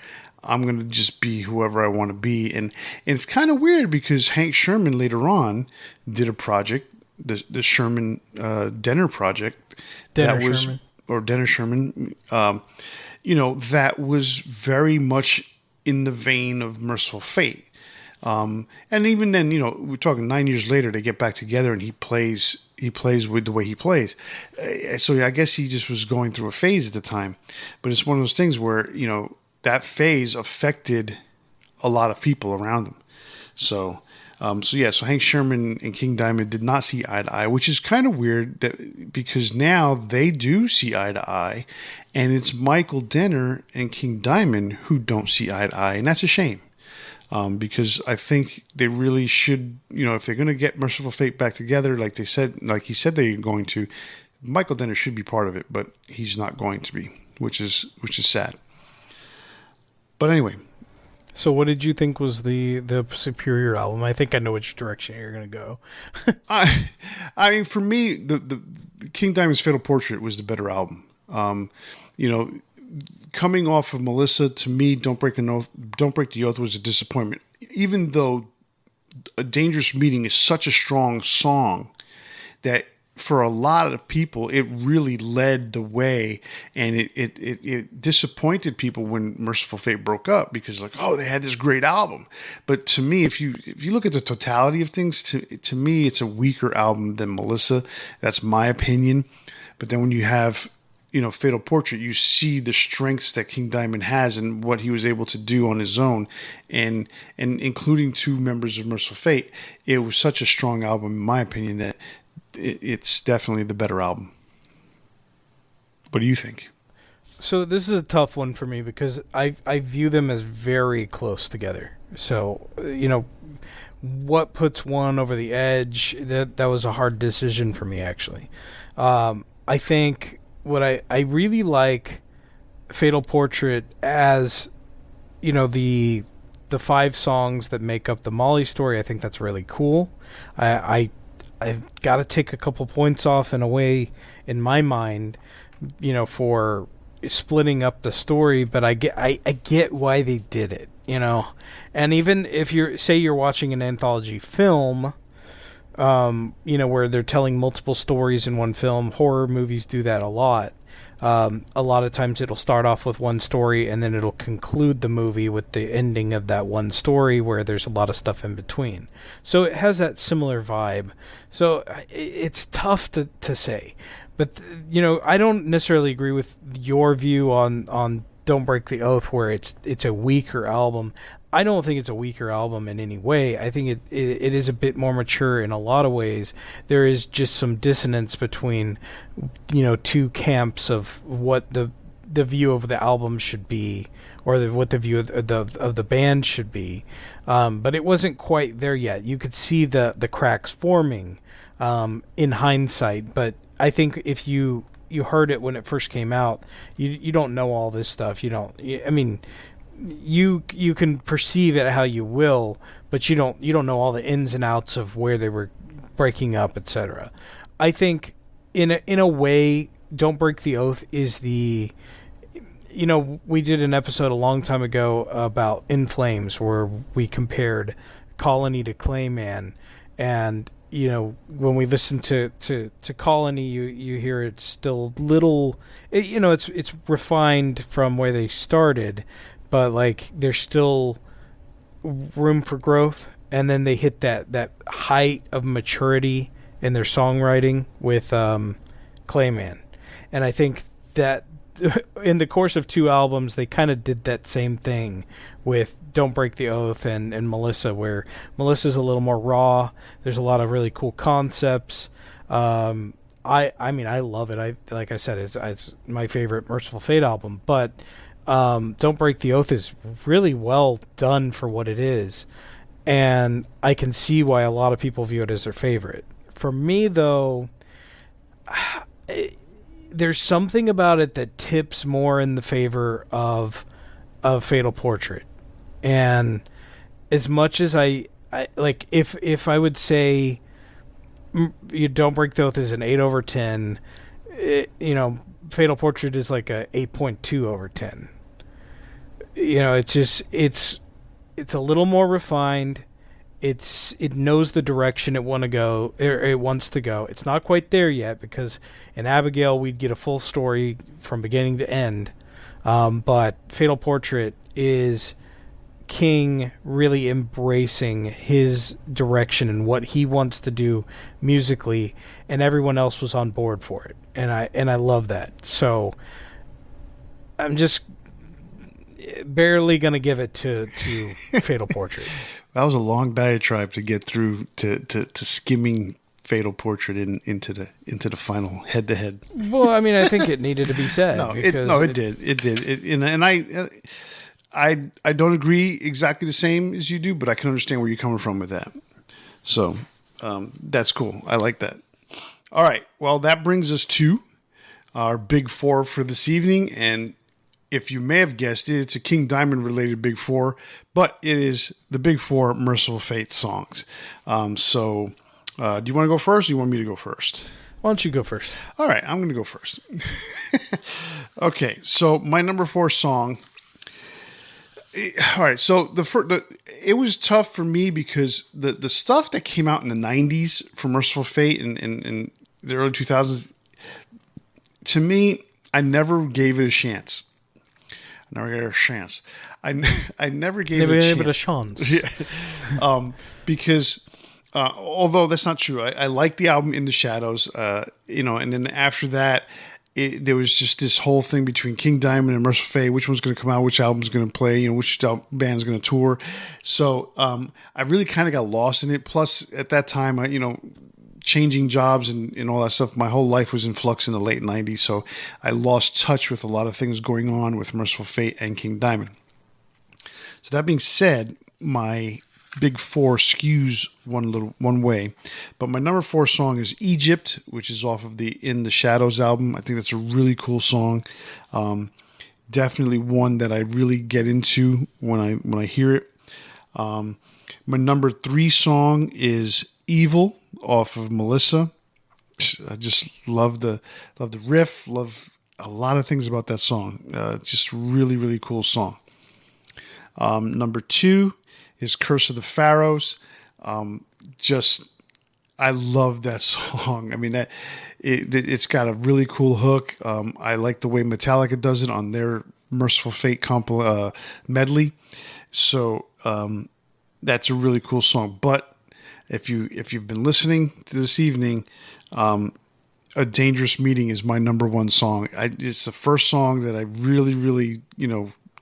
I'm going to just be whoever I want to be. And it's kind of weird because Hank Sherman later on did a project, the Sherman Denner project. Denner Sherman. Or Denner Sherman, that was very much in the vein of Merciful Fate. And even then, we're talking 9 years later, they get back together and he plays with the way he plays. So I guess he just was going through a phase at the time. But it's one of those things where, that phase affected a lot of people around him. So Hank Sherman and King Diamond did not see eye to eye, which is kind of weird because now they do see eye to eye, and it's Michael Denner and King Diamond who don't see eye to eye, and that's a shame. Because I think they really should, if they're going to get Merciful Fate back together, like he said they're going to, Michael Denner should be part of it, but he's not going to be, which is sad. But anyway. So what did you think was the superior album? I think I know which direction you're going to go. I mean, for me, the King Diamond's Fatal Portrait was the better album. Coming off of Melissa, to me, Don't Break the Oath was a disappointment. Even though A Dangerous Meeting is such a strong song that for a lot of people, it really led the way, and it disappointed people when Merciful Fate broke up because they had this great album. But to me, if you look at the totality of things, to me, it's a weaker album than Melissa. That's my opinion. But then when you have Fatal Portrait, you see the strengths that King Diamond has and what he was able to do on his own, and including two members of Merciful Fate. It was such a strong album, in my opinion, that it's definitely the better album. What do you think? So this is a tough one for me because I view them as very close together. So, what puts one over the edge, that was a hard decision for me, actually. I think what I really like Fatal Portrait as, the 5 songs that make up the Molly story. I think that's really cool. I've got to take a couple points off in a way in my mind, for splitting up the story, but I get why they did it, And even if you're watching an anthology film, where they're telling multiple stories in one film, horror movies do that a lot. A lot of times it'll start off with one story and then it'll conclude the movie with the ending of that one story where there's a lot of stuff in between. So it has that similar vibe. So it's tough to say. But, I don't necessarily agree with your view on Don't Break the Oath where it's a weaker album. I don't think it's a weaker album in any way. I think it is a bit more mature in a lot of ways. There is just some dissonance between, two camps of what the view of the album should be, or what the view of the band should be. But it wasn't quite there yet. You could see the cracks forming in hindsight. But I think if you heard it when it first came out, you don't know all this stuff. You can perceive it how you will, but you don't know all the ins and outs of where they were breaking up, etc. I think in a way, Don't Break the Oath is we did an episode a long time ago about In Flames where we compared Colony to Clayman, and when we listen to Colony, you hear it's still little, it's refined from where they started, but like there's still room for growth. And then they hit that height of maturity in their songwriting with Clayman. And I think that in the course of 2 albums, they kind of did that same thing with Don't Break the Oath and Melissa, where Melissa's a little more raw. There's a lot of really cool concepts. I love it. Like I said, it's my favorite Merciful Fate album, but Don't Break the Oath is really well done for what it is, and I can see why a lot of people view it as their favorite. For me, though, there's something about it that tips more in the favor of Fatal Portrait. And as much as I like, if I would say you Don't Break the Oath is an 8 over 10, Fatal Portrait is like a 8.2 over 10. It's a little more refined. It knows the direction it wants to go. It's not quite there yet, because in Abigail we'd get a full story from beginning to end. But Fatal Portrait is King really embracing his direction and what he wants to do musically, and everyone else was on board for it. And I love that. So I'm just barely going to give it to Fatal Portrait. That was a long diatribe to get through to skimming Fatal Portrait into the final head to head. Well, I mean, I think it needed to be said. It did. And I don't agree exactly the same as you do, but I can understand where you're coming from with that. So that's cool. I like that. All right. Well, that brings us to our big 4 for this evening, and if you may have guessed it, it's a King Diamond related Big 4, but it is the Big 4 Merciful Fate songs. Do you want to go first, or do you want me to go first? Why don't you go first? All right, I'm going to go first. Okay, so my number 4 song. All right, so it was tough for me because the stuff that came out in the 90s for Merciful Fate and the early 2000s, to me, I never gave it a chance. I never gave it a chance. Yeah. Because although that's not true, I like the album In the Shadows, and then after that, there was just this whole thing between King Diamond and Merciful Fate, which one's going to come out, which album's going to play, which band's going to tour. So I really kind of got lost in it. Plus, at that time, changing jobs and all that stuff, my whole life was in flux in the late 90s, so I lost touch with a lot of things going on with Merciful Fate and King Diamond. So that being said, my Big 4 skews one way, but my number 4 song is Egypt, which is off of the In the Shadows album. I think that's a really cool song. Definitely one that I really get into when I hear it. My number 3 song is Evil off of Melissa. I just love the riff, love a lot of things about that song. It's just really, really cool song. Number 2 is Curse of the Pharaohs. I love that song. I mean, it's got a really cool hook. I like the way Metallica does it on their Merciful Fate medley. So that's a really cool song. But if you've been listening to this evening, A Dangerous Meeting is my number 1 song. It's the first song that I really, really,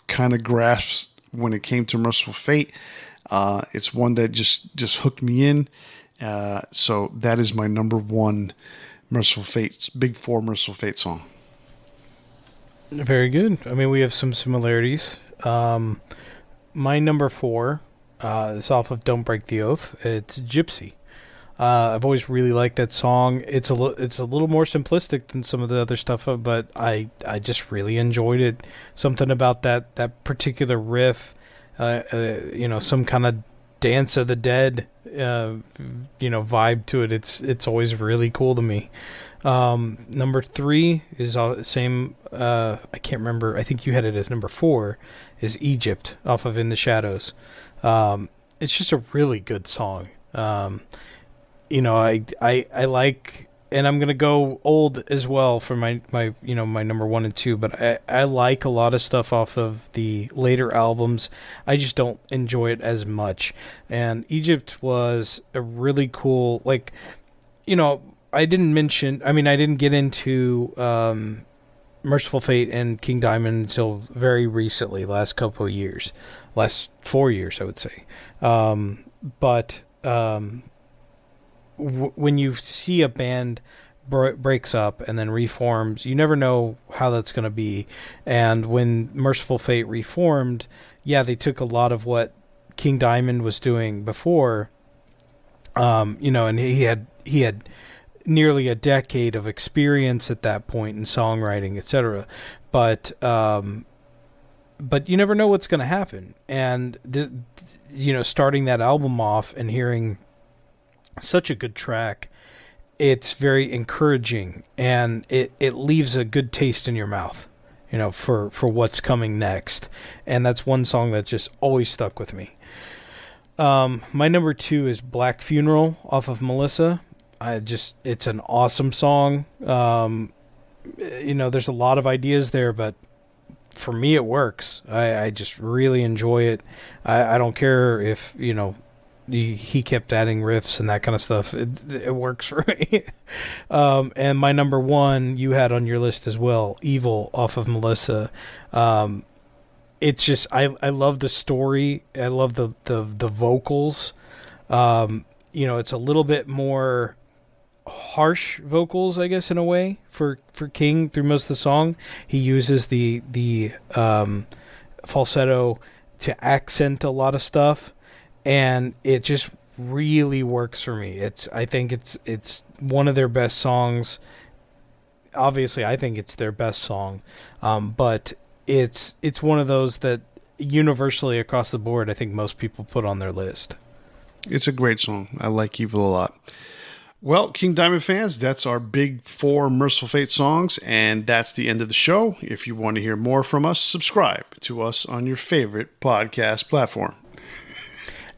kind of grasped when it came to Merciful Fate. It's one that just hooked me in. So that is my number one Merciful Fate, Big Four Merciful Fate song. Very good. I mean, we have some similarities. My number 4 is off of Don't Break the Oath. It's Gypsy. I've always really liked that song. It's a little more simplistic than some of the other stuff, but I just really enjoyed it. Something about that particular riff, some kind of Dance of the Dead, vibe to it. It's always really cool to me. Number 3 is same. I can't remember. I think you had it as number 4. Is Egypt off of In the Shadows. It's just a really good song. I like, and I'm gonna go old as well for my number 1 and 2. But I like a lot of stuff off of the later albums. I just don't enjoy it as much. And Egypt was a really cool, I didn't get into Merciful Fate and King Diamond until very recently, last 4 years, I would say. When you see a band breaks up and then reforms, you never know how that's going to be. And when Merciful Fate reformed, they took a lot of what King Diamond was doing before, and he had nearly a decade of experience at that point in songwriting, etc. But you never know what's going to happen. And starting that album off and hearing such a good track, it's very encouraging, and it leaves a good taste in your mouth, for what's coming next. And that's one song that just always stuck with me. My number 2 is Black Funeral off of Melissa. It's an awesome song. There's a lot of ideas there, but for me it works. I just really enjoy it. I don't care if, he kept adding riffs and that kind of stuff. It works for me. And my number 1 you had on your list as well, Evil off of Melissa. It's just, I love the story. I love the vocals. It's a little bit more harsh vocals, I guess, in a way, for King through most of the song. He uses the falsetto to accent a lot of stuff, and it just really works for me. I think it's one of their best songs. Obviously, I think it's their best song, but it's one of those that universally across the board, I think most people put on their list. It's a great song. I like Evil a lot. Well, King Diamond fans, that's our Big 4 Merciful Fate songs, and that's the end of the show. If you want to hear more from us, subscribe to us on your favorite podcast platform.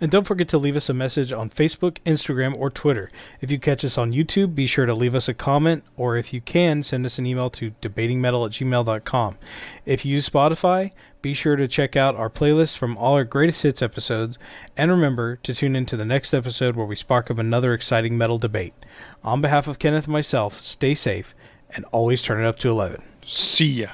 And don't forget to leave us a message on Facebook, Instagram, or Twitter. If you catch us on YouTube, be sure to leave us a comment, or if you can, send us an email to debatingmetal@gmail.com. If you use Spotify, be sure to check out our playlist from all our greatest hits episodes, and remember to tune in to the next episode where we spark up another exciting metal debate. On behalf of Kenneth and myself, stay safe, and always turn it up to 11. See ya.